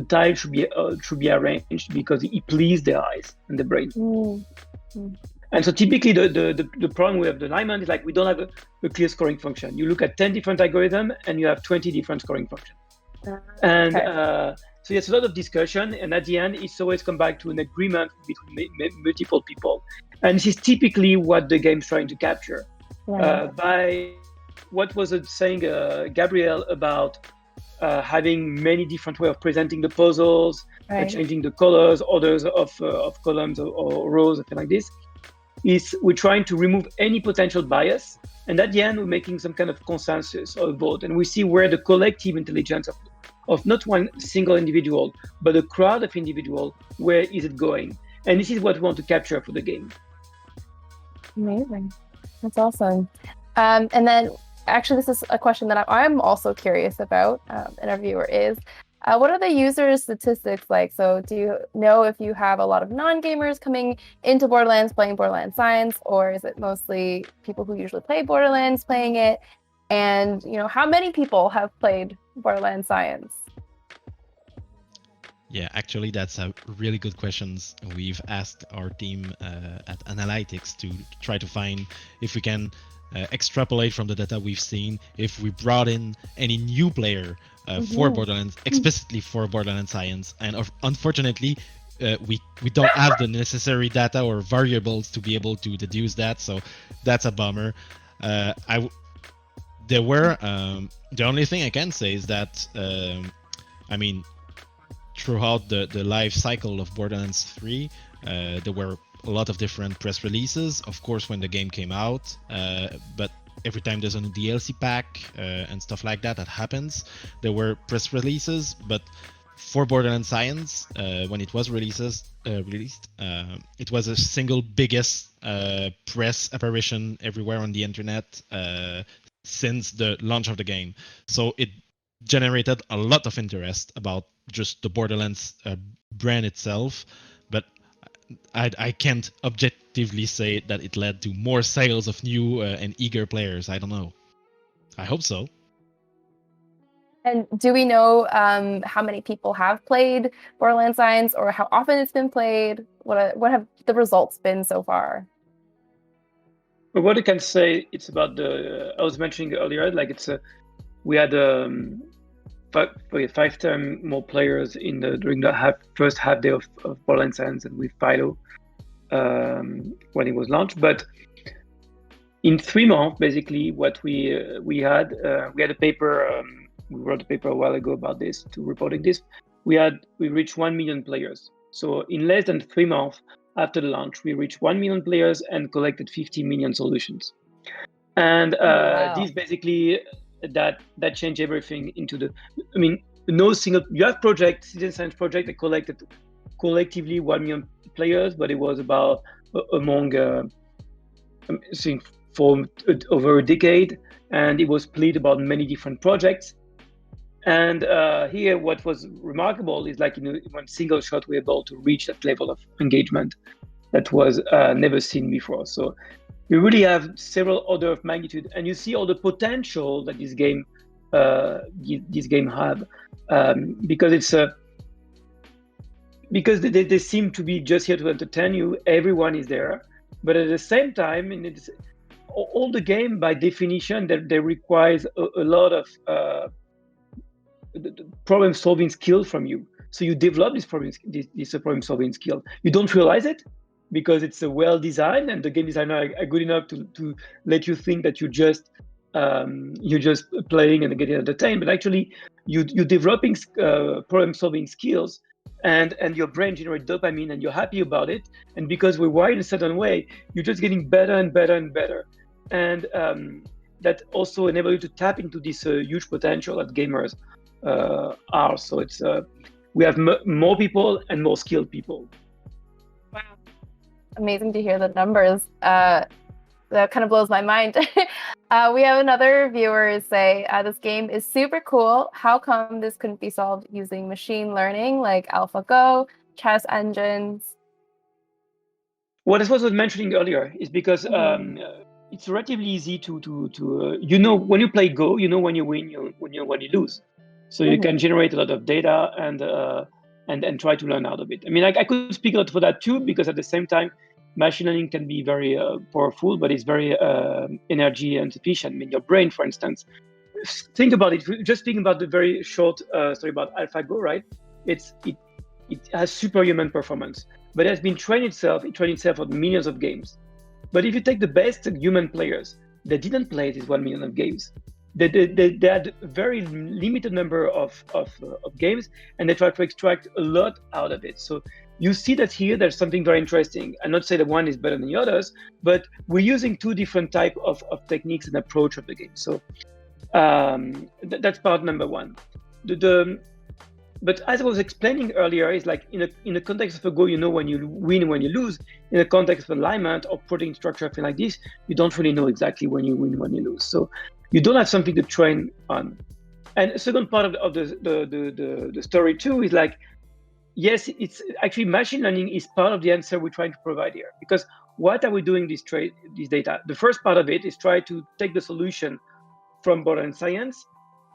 tile should be arranged because it pleases their eyes and the brain. And so typically the problem with the alignment is like we don't have a clear scoring function. You look at 10 different algorithms and you have 20 different scoring functions. And so it's a lot of discussion, and at the end it's always come back to an agreement between multiple people. And this is typically what the game's trying to capture. By what was it saying, Gabrielle, about having many different ways of presenting the puzzles, changing the colors, orders of columns or rows, something like this, is we're trying to remove any potential bias. And at the end, we're making some kind of consensus or vote. And we see where the collective intelligence of not one single individual, but a crowd of individuals, where is it going? And this is what we want to capture for the game. Amazing. That's awesome. And then actually, this is a question that I'm also curious about, and our viewer is, what are the user statistics like? So do you know if you have a lot of non-gamers coming into Borderlands playing Borderlands Science, or is it mostly people who usually play Borderlands playing it? And how many people have played Borderlands Science? Yeah, actually, that's a really good question. We've asked our team at Analytics to try to find if we can extrapolate from the data we've seen, if we brought in any new player for Borderlands, explicitly for Borderlands Science. And unfortunately, we don't have the necessary data or variables to be able to deduce that. So that's a bummer. There were, the only thing I can say is that, throughout the life cycle of Borderlands 3, there were a lot of different press releases, of course, when the game came out, but every time there's a new DLC pack and stuff like that happens, there were press releases. But for Borderlands Science, when it was released, it was a single biggest press apparition everywhere on the internet since the launch of the game. So it generated a lot of interest about just the Borderlands brand itself, but I can't objectively say that it led to more sales of new and eager players. I don't know. I hope so. And do we know how many people have played Borderlands Science, or how often it's been played? What have the results been so far? But what I can say, it's about I was mentioning earlier, like we had 5 times more players during the first half day of Borderlands Science and with Philo when it was launched. But in 3 months, basically, what we had a paper. We wrote a paper a while ago about this, to reporting this. We reached 1 million players. So in less than 3 months after the launch, we reached 1 million players and collected 50 million solutions. And this basically that changed everything into no single. You have citizen science project that collected collectively 1 million players, but it was about among for over a decade, and it was split about many different projects. And here, what was remarkable is like in one single shot, we're able to reach that level of engagement that was never seen before. So we really have several order of magnitude, and you see all the potential that this game have, because because they seem to be just here to entertain you. Everyone is there, but at the same time, all the game by definition they requires a lot of problem-solving skill from you. So you develop this problem-solving skill. You don't realize it because it's well-designed, and the game designer are good enough to let you think that you're just playing and getting entertained. But actually, you're developing problem-solving skills, and your brain generates dopamine, and you're happy about it. And because we're wired in a certain way, you're just getting better and better and better. And that also enables you to tap into this huge potential that gamers are. So it's we have more people and more skilled people. Wow, amazing to hear the numbers. That kind of blows my mind. We have another viewer say, this game is super cool. How come this couldn't be solved using machine learning like AlphaGo, chess engines? What I was mentioning earlier is because it's relatively easy to when you play Go, when you win, when you lose. So you can generate a lot of data and try to learn out of it. I mean, I could speak a lot for that too, because at the same time, machine learning can be very powerful, but it's very energy insufficient. I mean, your brain, for instance, think about it. Just thinking about the very short story about AlphaGo, right? It has superhuman performance, but it has been trained itself on millions of games. But if you take the best human players, they didn't play these 1 million of games. They had a very limited number of games, and they try to extract a lot out of it. So you see that here there's something very interesting. I'm not saying that one is better than the others, but we're using 2 different types of techniques and approach of the game. So that's part number 1. But as I was explaining earlier, it's like in the context of a Go, when you win, when you lose. In the context of alignment or protein structure, something like this, you don't really know exactly when you win, when you lose. So you don't have something to train on. And the second part of the story too is like, yes, it's actually machine learning is part of the answer we're trying to provide here. Because what are we doing this data? The first part of it is try to take the solution from Borderlands Science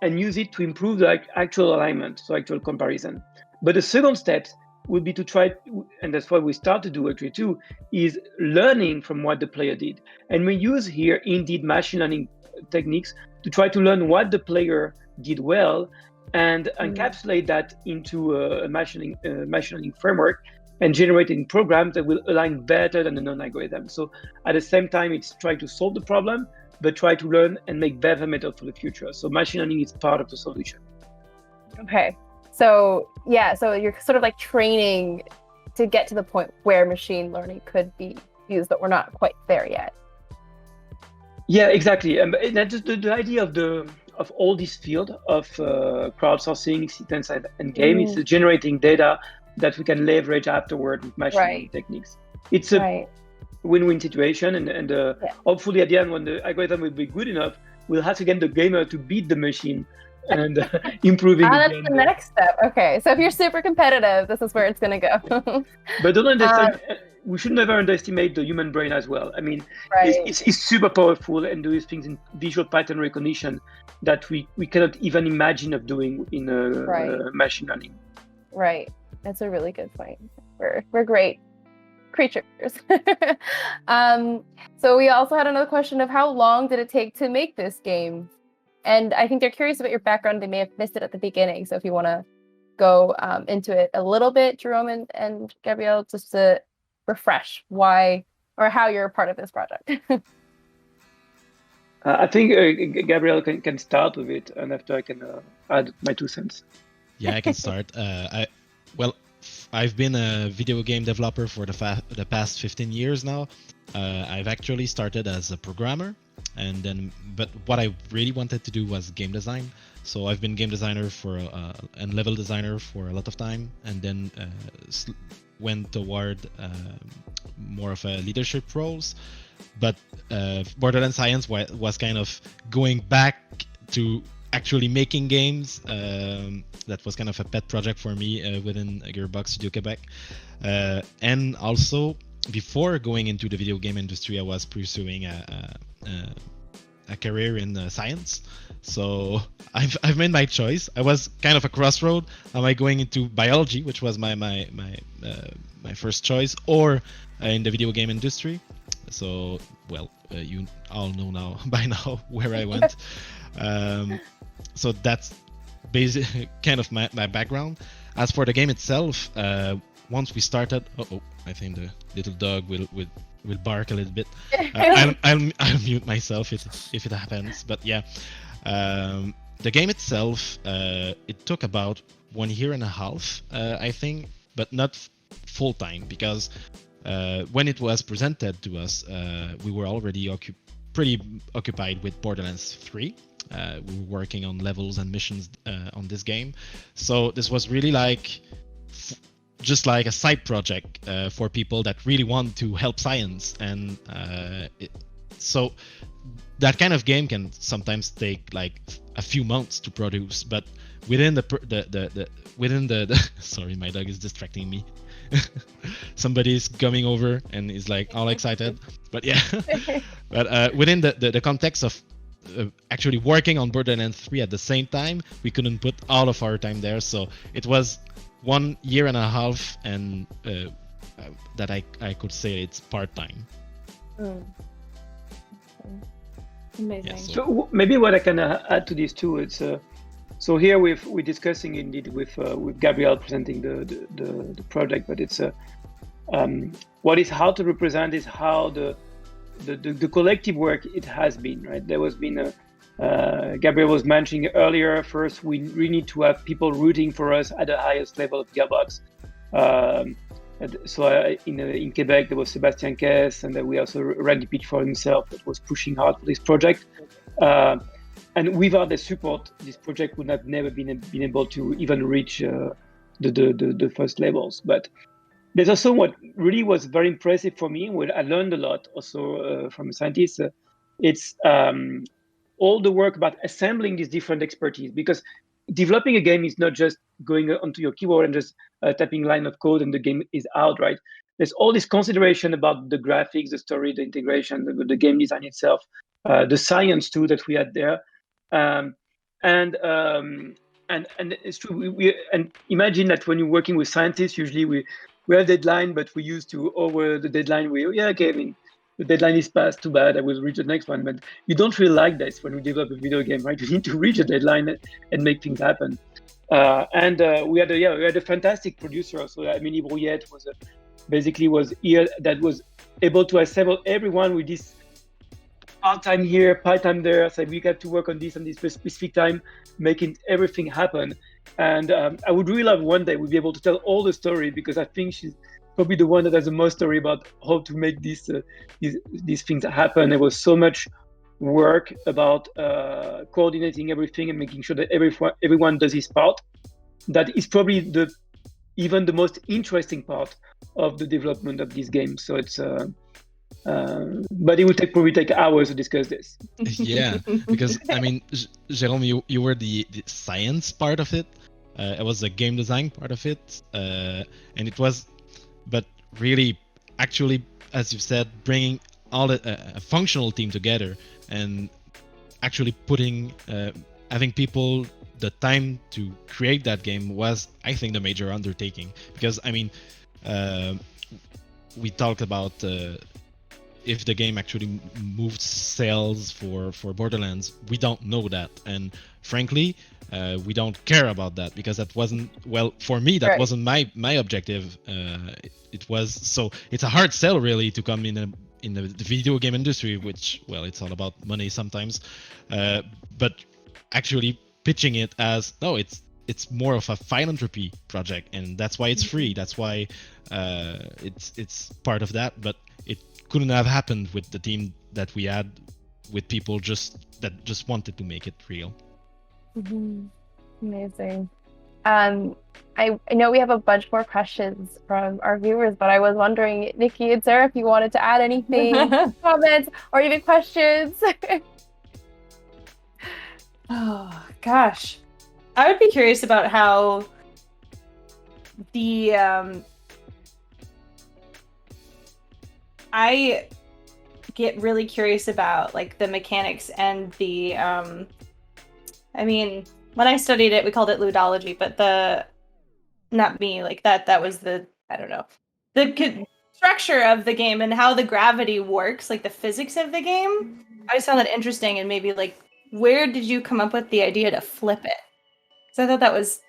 and use it to improve the actual alignment, so actual comparison. But the second step would be to try, and that's what we start to do actually too, is learning from what the player did. And we use here indeed machine learning techniques to try to learn what the player did well and encapsulate that into a machine learning framework and generating programs that will align better than the known algorithm. So at the same time, it's trying to solve the problem, but try to learn and make better methods for the future. So machine learning is part of the solution. Okay. So you're sort of like training to get to the point where machine learning could be used, but we're not quite there yet. Yeah, exactly. And that's just the idea of all this field of crowdsourcing, acceptance, and game is generating data that we can leverage afterward with machine learning techniques. It's a win-win situation, and hopefully at the end, when the algorithm will be good enough, we'll have to get the gamer to beat the machine and improving that's again. the next step. Okay, so if you're super competitive, this is where it's going to go. But don't understand, we should never underestimate the human brain as well. I mean, it's super powerful and doing things in visual pattern recognition that we cannot even imagine of doing in machine learning. Right, that's a really good point. We're great creatures. So we also had another question of how long did it take to make this game? And I think they're curious about your background. They may have missed it at the beginning. So if you want to go into it a little bit, Jérôme and Gabrielle, just to refresh why or how you're a part of this project. I think Gabrielle can start with it, and after I can add my 2 cents. Yeah, I can start. I've been a video game developer for the past 15 years now. I've actually started as a programmer, but what I really wanted to do was game design. So I've been game designer and level designer for a lot of time, and then went toward more of a leadership roles. But Borderlands Science was kind of going back to actually making games. That was kind of a pet project for me within Gearbox Studio Quebec. And also, before going into the video game industry, I was pursuing a career in science. So I've made my choice. I was kind of a crossroad. Am I going into biology, which was my first choice, or in the video game industry? So, you all know now by now where I went. So that's basically kind of my background. As for the game itself, once we started, I think the little dog will bark a little bit. I'll mute myself if it happens. But yeah, the game itself, it took about 1.5 years, I think, but not full time, because when it was presented to us, we were already pretty occupied with Borderlands 3. We were working on levels and missions on this game, so this was really just like a side project for people that really want to help science, and so that kind of game can sometimes take like a few months to produce. But within the sorry, my dog is distracting me. Somebody's coming over and is like all excited, but yeah. But within the context of actually working on Borderlands 3 at the same time, we couldn't put all of our time there, so it was 1.5 years, and that I could say it's part-time. Amazing. Yeah, so maybe what I can add to this too, it's so here we're discussing indeed with Gabrielle presenting the project, but it's what is hard to represent is how the collective work it has been, right? There was been Gabrielle was mentioning earlier. First, we really need to have people rooting for us at the highest level of Gearbox. So in Quebec, there was Sébastien Caisse, and then we also Randy Pitchford himself that was pushing hard for this project. And without the support, this project would have never been able to even reach the first levels. But there's also what really was very impressive for me, where I learned a lot also from scientists. It's all the work about assembling these different expertise, because developing a game is not just going onto your keyboard and just typing line of code and the game is out, right? There's all this consideration about the graphics, the story, the integration, the game design itself, the science too that we had there. And it's true. We imagine that when you're working with scientists, usually we have a deadline, but we used to over the deadline. The deadline is passed. Too bad. I will reach the next one. But you don't really like this when we develop a video game, right? You need to reach a deadline and make things happen. We had a fantastic producer. So Amélie Brouillette was here that was able to assemble everyone with this part-time here, part-time there. So we got to work on this specific time, making everything happen. And I would really love one day we'll be able to tell all the story, because I think she's probably the one that has the most story about how to make these things happen. There was so much work about coordinating everything and making sure that everyone does his part. That is probably even the most interesting part of the development of this game. So it's but it will probably take hours to discuss this. Yeah, because I mean, Jérôme, you were the science part of it. I was the game design part of it, and it was, but really, actually, as you said, bringing all a functional team together and actually putting having people the time to create that game was, I think, the major undertaking. Because I mean, we talked about if the game actually moved sales for Borderlands. We don't know that, and frankly, we don't care about that, because that wasn't, well, for me, that wasn't my objective. It was, so it's a hard sell really to come in the video game industry, which, well, it's all about money sometimes, but actually pitching it as, no, it's more of a philanthropy project, and that's why it's free. That's why it's part of that. But it couldn't have happened with the team that we had, with people that just wanted to make it real. Mm-hmm. Amazing. I know we have a bunch more questions from our viewers, but I was wondering, Nikki and Sarah, if you wanted to add anything, comments, or even questions. Oh gosh, I would be curious about how the I get really curious about like the mechanics and the I mean, when I studied it, we called it ludology, but not me, like that was the, I don't know, the structure of the game and how the gravity works, like the physics of the game. I just found that interesting, and maybe like, where did you come up with the idea to flip it? So I thought that was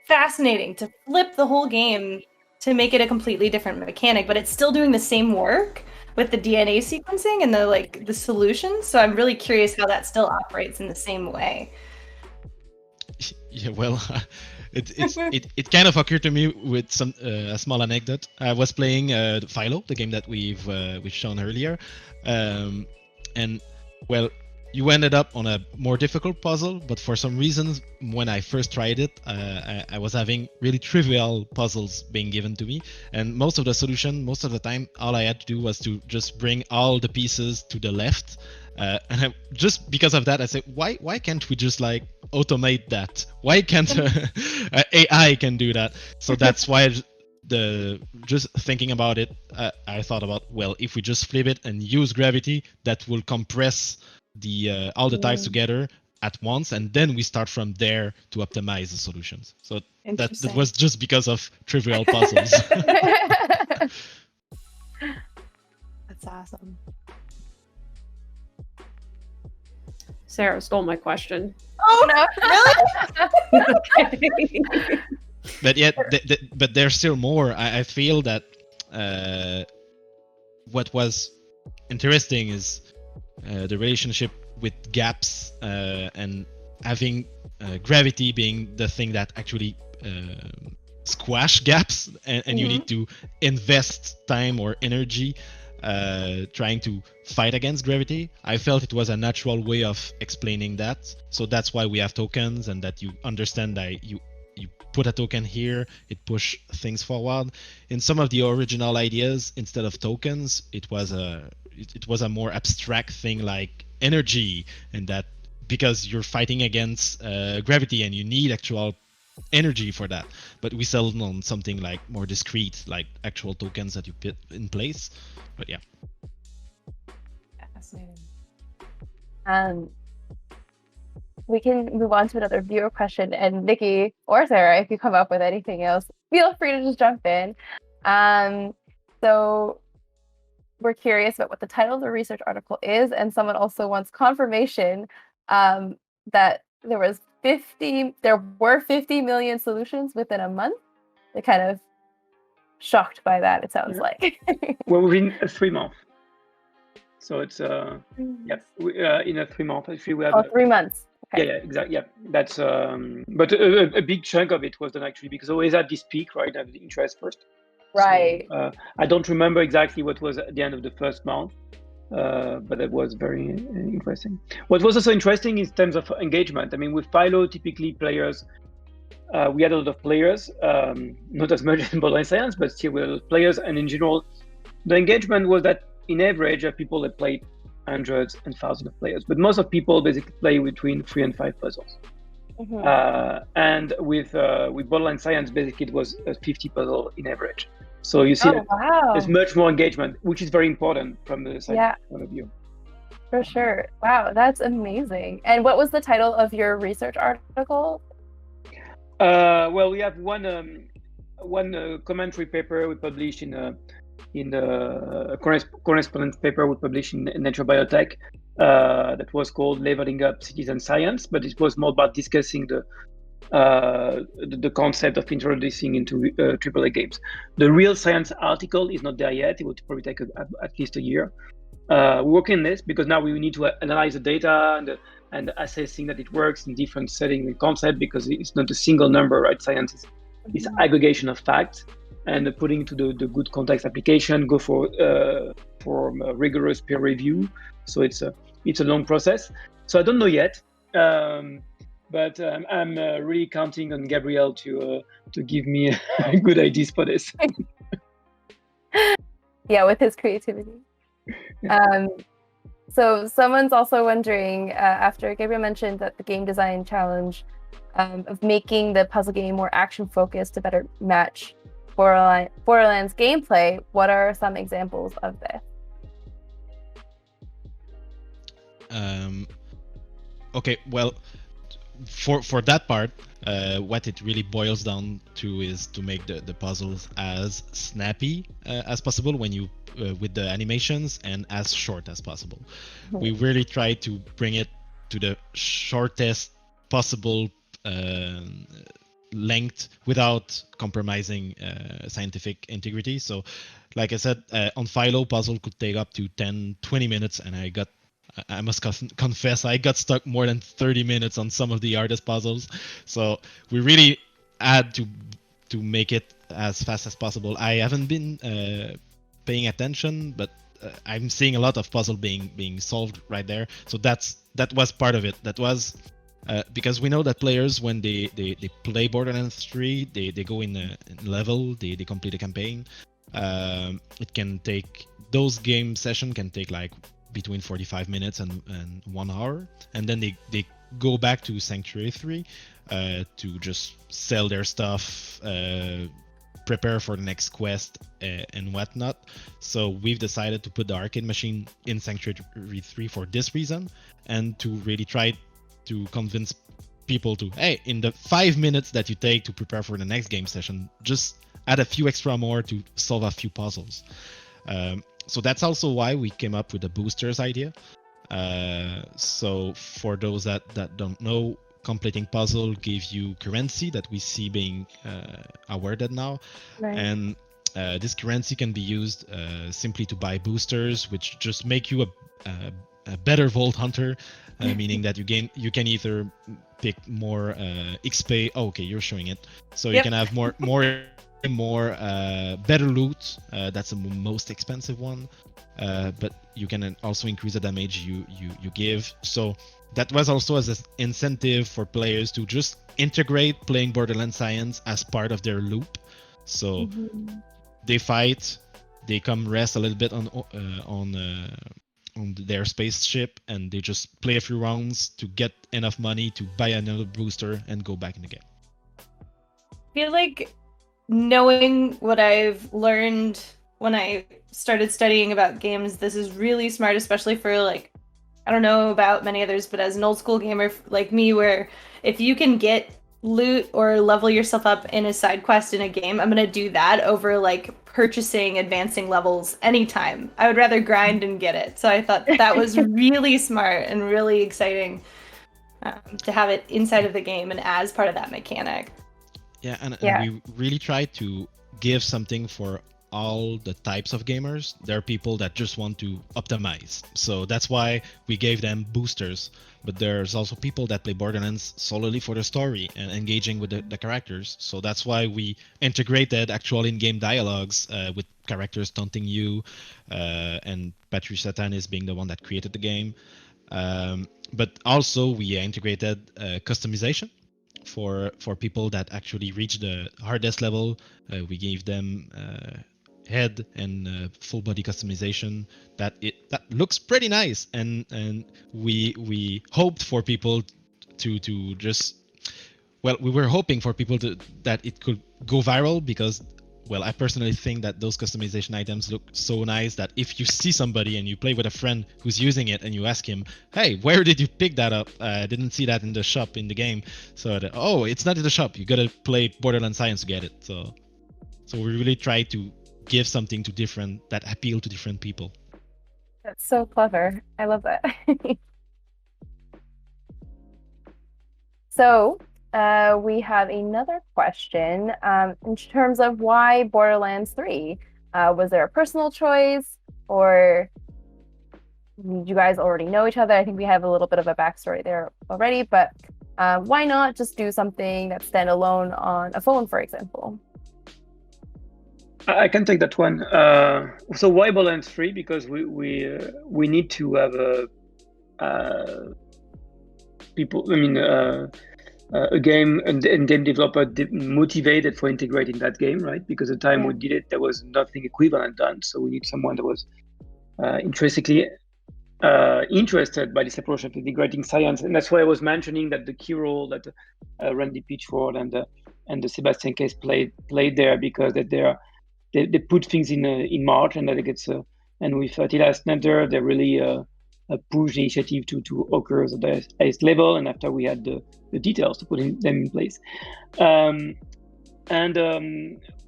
fascinating, to flip the whole game to make it a completely different mechanic, but it's still doing the same work with the DNA sequencing and the solutions. So I'm really curious how that still operates in the same way. Yeah, well, it kind of occurred to me with some a small anecdote. I was playing Philo, the game that we've shown earlier, and well, you ended up on a more difficult puzzle, but for some reasons, when I first tried it, I was having really trivial puzzles being given to me, and most of the time, all I had to do was to just bring all the pieces to the left. And just because of that, I said, why can't we just like automate that? Why can't AI can do that? So that's why just thinking about it, I thought about, well, if we just flip it and use gravity, that will compress the all the tiles together at once, and then we start from there to optimize the solutions. So that was just because of trivial puzzles. That's awesome. Sarah stole my question. Oh no! Really? But yet, but there's still more. I feel that what was interesting is the relationship with gaps and having gravity being the thing that actually squash gaps, and you need to invest time or energy trying to fight against gravity. I felt it was a natural way of explaining that. So that's why we have tokens, and that you understand that you put a token here, it push things forward. In some of the original ideas, instead of tokens, it was a more abstract thing like energy, and that because you're fighting against gravity and you need actual energy for that. But we settled on something like more discrete, like actual tokens that you put in place. But yeah. Fascinating. We can move on to another viewer question, and Nikki or Sarah, if you come up with anything else, feel free to just jump in. So we're curious about what the title of the research article is, and someone also wants confirmation that there were 50 million solutions within a month. They're kind of shocked by that, it sounds like. Well, within 3 months. So it's in a 3 month. Actually, we have 3 months. Okay. Yeah, exactly. Yeah, that's but a big chunk of it was done actually, because always at this peak, right? At the interest first. Right. So, I don't remember exactly what was at the end of the first month, but it was very interesting. What was also interesting in terms of engagement, I mean, with Philo, typically players, we had a lot of players, not as much in Borderlands Science, but still we had a lot of players. And in general, the engagement was that in average, people that played hundreds and thousands of players, but most of people basically play between 3 and 5 puzzles. And with Borderlands Science, basically it was a 50 puzzle in average. So you see there's much more engagement, which is very important from the science point of view. For sure. Wow, that's amazing. And what was the title of your research article? Well, we have one commentary paper we published in the correspondence paper we published in Nature Biotech that was called Leveling Up Citizen Science, but it was more about discussing the concept of introducing into AAA games. The real science article is not there yet. It will probably take at least a year. We're working on this because now we need to analyze the data and assessing that it works in different settings and concept, because it's not a single number, right? Science is aggregation of facts and putting to the good context application, go for rigorous peer review. So it's a long process. So I don't know yet, but I'm really counting on Gabrielle to give me good ideas for this. Yeah, with his creativity. So someone's also wondering, after Gabriel mentioned that the game design challenge of making the puzzle game more action-focused to better match Borderlands gameplay, what are some examples of this? Okay, well, for that part, what it really boils down to is to make the puzzles as snappy as possible when you with the animations, and as short as possible. We really try to bring it to the shortest possible length without compromising scientific integrity. So like I said, on Philo, puzzle could take up to 10-20 minutes, and I must confess, I got stuck more than 30 minutes on some of the hardest puzzles. So we really had to make it as fast as possible. I haven't been paying attention, but I'm seeing a lot of puzzle being solved right there. So that was part of it. That was because we know that players, when they play Borderlands 3, they go in a level, they complete a campaign. It can take, those game session can take like between 45 minutes and 1 hour, and then they go back to Sanctuary 3 to just sell their stuff, prepare for the next quest, and whatnot. So we've decided to put the arcade machine in Sanctuary 3 for this reason, and to really try to convince people to, hey, in the 5 minutes that you take to prepare for the next game session, just add a few extra more to solve a few puzzles. So that's also why we came up with the boosters idea. So for those that don't know, completing puzzle gives you currency that we see being awarded now. Right. And this currency can be used simply to buy boosters, which just make you a better Vault Hunter, meaning that you can either pick more XP. Oh, okay, you're showing it. So you can have more better loot. That's the most expensive one, but you can also increase the damage you give. So that was also as an incentive for players to just integrate playing Borderlands Science as part of their loop. So they fight, they come rest a little bit on their spaceship, and they just play a few rounds to get enough money to buy another booster and go back in the game. I feel like, knowing what I've learned when I started studying about games, this is really smart, especially for, like, I don't know about many others, but as an old school gamer like me, where if you can get loot or level yourself up in a side quest in a game, I'm gonna do that over like purchasing advancing levels anytime. I would rather grind and get it. So I thought that was really smart and really exciting to have it inside of the game and as part of that mechanic. Yeah, and we really try to give something for all the types of gamers. There are people that just want to optimize. So that's why we gave them boosters. But there's also people that play Borderlands solely for the story and engaging with the characters. So that's why we integrated actual in-game dialogues with characters taunting you, and Microsetta is being the one that created the game. But also we integrated customization for people that actually reach the hardest level. We gave them head and full body customization that looks pretty nice, and we hoped for people to just, well, we were hoping for people that it could go viral, because, well, I personally think that those customization items look so nice that if you see somebody and you play with a friend who's using it and you ask him, hey, where did you pick that up? I didn't see that in the shop in the game. So, oh, it's not in the shop. You gotta play Borderlands Science to get it. So we really try to give something to different, that appeal to different people. That's so clever. I love that. So we have another question in terms of why Borderlands 3. Was there a personal choice, or did you guys already know each other? I think we have a little bit of a backstory there already, but why not just do something that's standalone on a phone, for example? I can take that one. So why Borderlands 3? Because we need to have people. I mean, a game and game developer motivated for integrating that game, right? Because the time we did it, there was nothing equivalent done. So we need someone that was intrinsically interested by this approach of integrating science, and that's why I was mentioning that the key role that Randy Pitchford and the Sebastian Case played there, because that they put things in March, and that it gets and with Attila Snyder, they really push the initiative to occur at the highest level, and after we had the details to put them in place.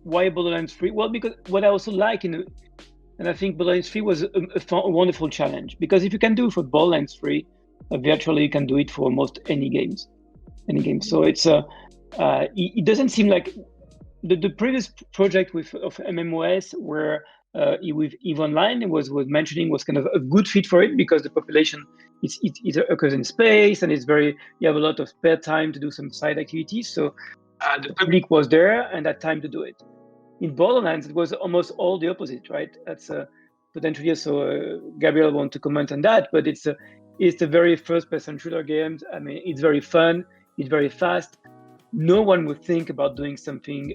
Why Borderlands 3? Well, because what I also like and I think Borderlands 3 was a wonderful challenge, because if you can do for Borderlands 3, virtually you can do it for almost any games. So it's it doesn't seem like the previous project of MMOS where with EVE Online was mentioning was kind of a good fit for it, because the population it occurs in space, and you have a lot of spare time to do some side activities. So the public was there and had time to do it. In Borderlands, it was almost all the opposite, right? That's potentially also Gabriel want to comment on that, but it's the very first-person shooter game. I mean, it's very fun, it's very fast. No one would think about doing something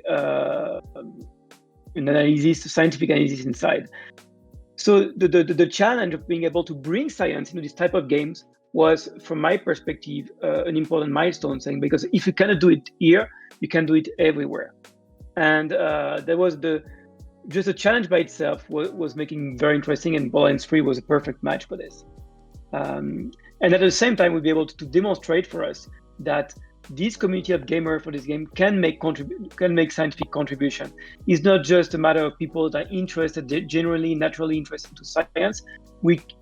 scientific analysis inside. So the challenge of being able to bring science into this type of games was, from my perspective, an important milestone, saying, because if you cannot do it here, you can do it everywhere. And there was just a challenge by itself was making very interesting, and Borderlands 3 was a perfect match for this. And at the same time, we'll be able to demonstrate for us that this community of gamers for this game can make scientific contribution. It's not just a matter of people that are interested, generally, naturally interested to science.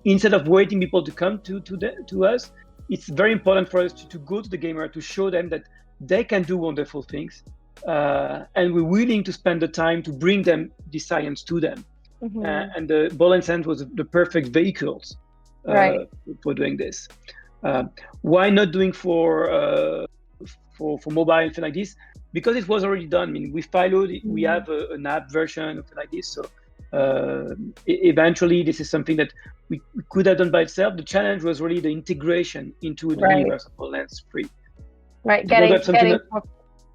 Instead of waiting people to come to us, it's very important for us to go to the gamer, to show them that they can do wonderful things. And we're willing to spend the time to bring them the science to them. Mm-hmm. And the Borderlands Science was the perfect vehicles for doing this. Why not doing for mobile, thing like this? Because it was already done. I mean, we followed it. We have an app version of it like this. So eventually, this is something that we could have done by itself. The challenge was really the integration into the universe of Borderlands 3. Right.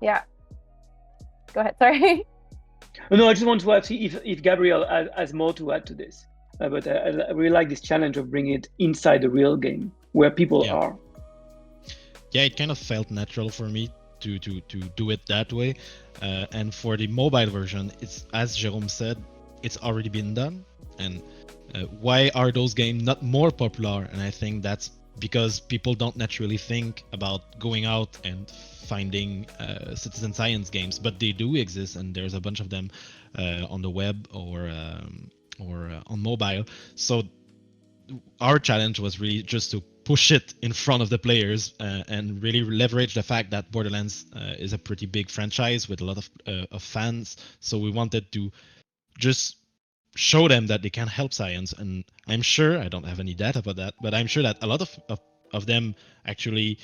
Yeah. Go ahead. Sorry. No, I just want to see if Gabriel has more to add to this. But I really like this challenge of bringing it inside the real game where people are. Yeah, it kind of felt natural for me to do it that way. And for the mobile version, it's, as Jérôme said, it's already been done. And why are those games not more popular? And I think that's because people don't naturally think about going out and finding citizen science games, but they do exist, and there's a bunch of them on the web or on mobile. So our challenge was really just to push it in front of the players and really leverage the fact that Borderlands is a pretty big franchise with a lot of fans. So we wanted to just show them that they can help science. And I'm sure, I don't have any data about that, but I'm sure that a lot of them actually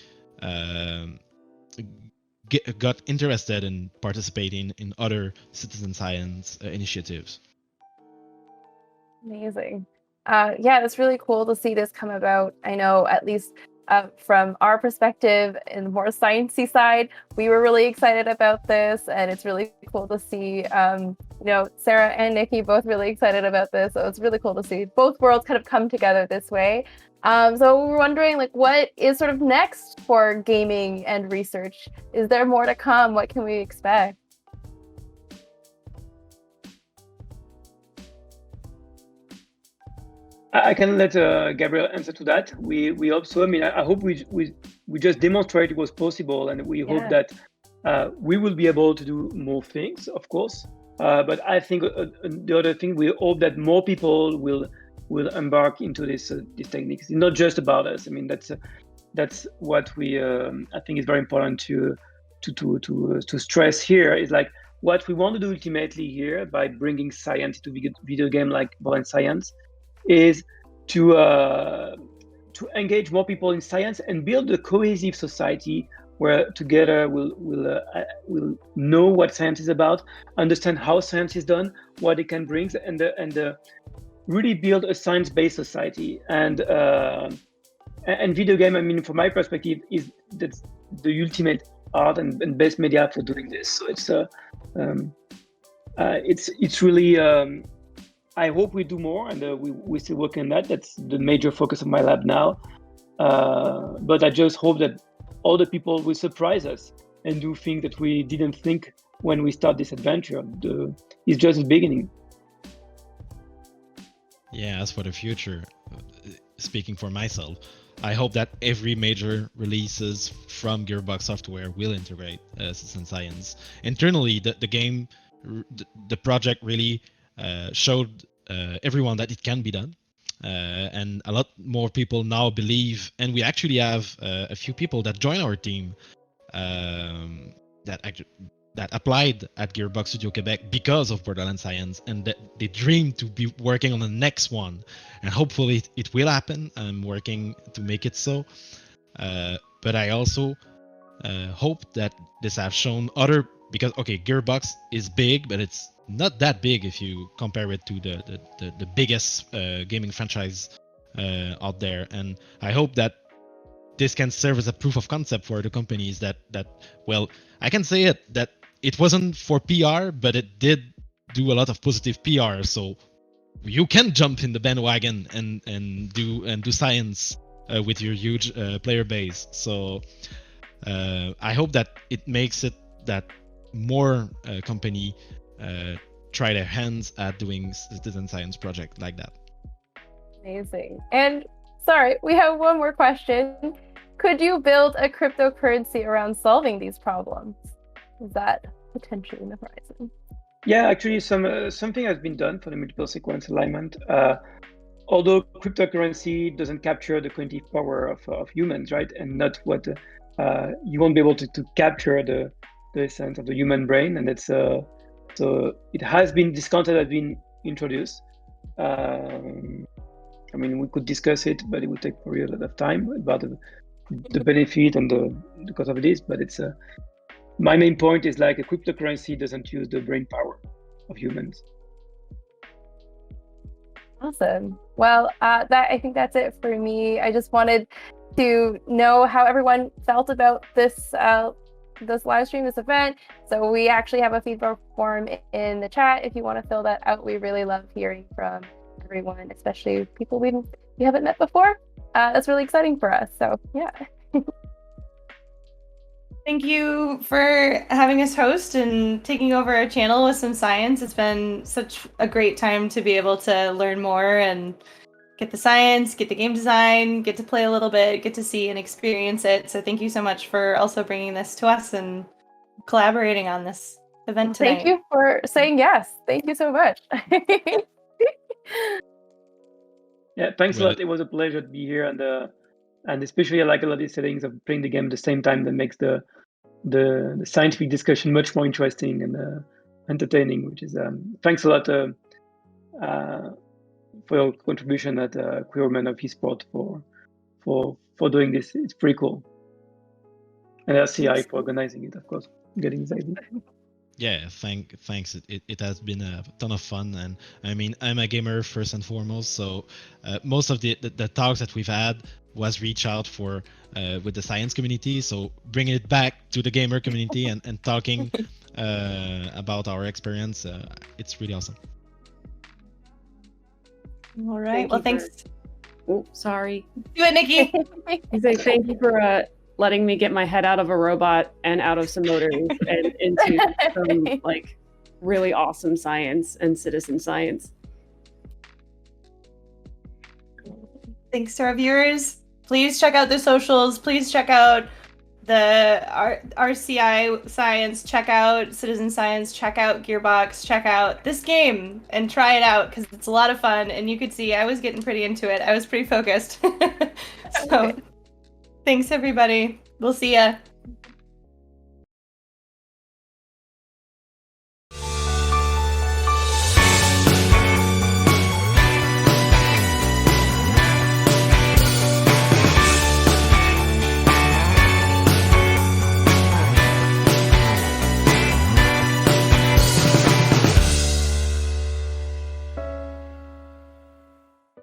got interested in participating in other citizen science initiatives. Amazing. Yeah, it's really cool to see this come about. I know, at least from our perspective and the more sciencey side, we were really excited about this, and it's really cool to see Sarah and Nikki both really excited about this. So it's really cool to see both worlds kind of come together this way. So we're wondering, like, what is sort of next for gaming and research? Is there more to come? What can we expect? I can let Gabriel answer to that. We hope so. I mean, I hope we just demonstrate it was possible, and we hope that we will be able to do more things, of course. But I think the other thing, we hope that more people will embark into these techniques. It's not just about us. I mean, that's what we I think is very important to stress here. Is like what we want to do ultimately here by bringing science to video game like Borderlands Science is to engage more people in science and build a cohesive society where together we'll know what science is about, understand how science is done, what it can bring, and really build a science-based society. And video game, I mean, from my perspective, that's the ultimate art and best media for doing this. So it's really. I hope we do more, and we're still working on that. That's the major focus of my lab now. But I just hope that other people will surprise us and do things that we didn't think when we start this adventure. It's just the beginning. Yeah, as for the future, speaking for myself, I hope that every major releases from Gearbox Software will integrate citizen science. Internally, the project really showed everyone that it can be done, and a lot more people now believe, and we actually have a few people that join our team that applied at Gearbox Studio Quebec because of Borderlands Science, and that they dream to be working on the next one, and hopefully it will happen. I'm working to make it so, but I also hope that this has shown other, because Gearbox is big, but it's not that big if you compare it to the biggest gaming franchise out there. And I hope that this can serve as a proof of concept for the companies that well, I can say that it wasn't for PR, but it did do a lot of positive PR. So you can jump in the bandwagon and do science with your huge player base. So I hope that it makes it that more company try their hands at doing citizen science project like that. Amazing. And sorry, we have one more question. Could you build a cryptocurrency around solving these problems? Is that potentially in the horizon? Yeah, actually, something has been done for the multiple sequence alignment. Although cryptocurrency doesn't capture the cognitive power of humans, right, and not what you won't be able to capture the essence of the human brain, and it's so it has been, this concept has been introduced. I mean, we could discuss it, but it would take probably a lot of time about the benefit and the cost of this. But it's my main point is like a cryptocurrency doesn't use the brain power of humans. Awesome. Well, I think that's it for me. I just wanted to know how everyone felt about this live stream, this event. So we actually have a feedback form in the chat if you want to fill that out. We really love hearing from everyone, especially people we haven't met before. That's really exciting for us. So yeah. Thank you for having us host and taking over our channel with some science. It's been such a great time to be able to learn more and get the science, get the game design, get to play a little bit, get to see and experience it. So thank you so much for also bringing this to us and collaborating on this event tonight. Thank you for saying yes. Thank you so much. Yeah, thanks a lot. It was a pleasure to be here, and especially I like a lot of these settings of playing the game at the same time that makes the scientific discussion much more interesting and entertaining. Which is thanks a lot, your contribution at Queer Women of Esports for doing this. It's pretty cool. And RCI for organizing it, of course, getting this idea. Yeah, thanks. It has been a ton of fun, and I mean, I'm a gamer first and foremost, so most of the talks that we've had was reach out for with the science community, so bringing it back to the gamer community and talking about our experience, it's really awesome. All right. Well, thanks. Oh, sorry. Do it, Nikki. I say thank you for letting me get my head out of a robot and out of some motors and into some like really awesome science and citizen science. Thanks to our viewers. Please check out the socials. Please check out the RCIScience. Check out Citizen Science. Check out Gearbox. Check out this game and try it out because it's a lot of fun. And you could see I was getting pretty into it. I was pretty focused. So, thanks everybody. We'll see ya.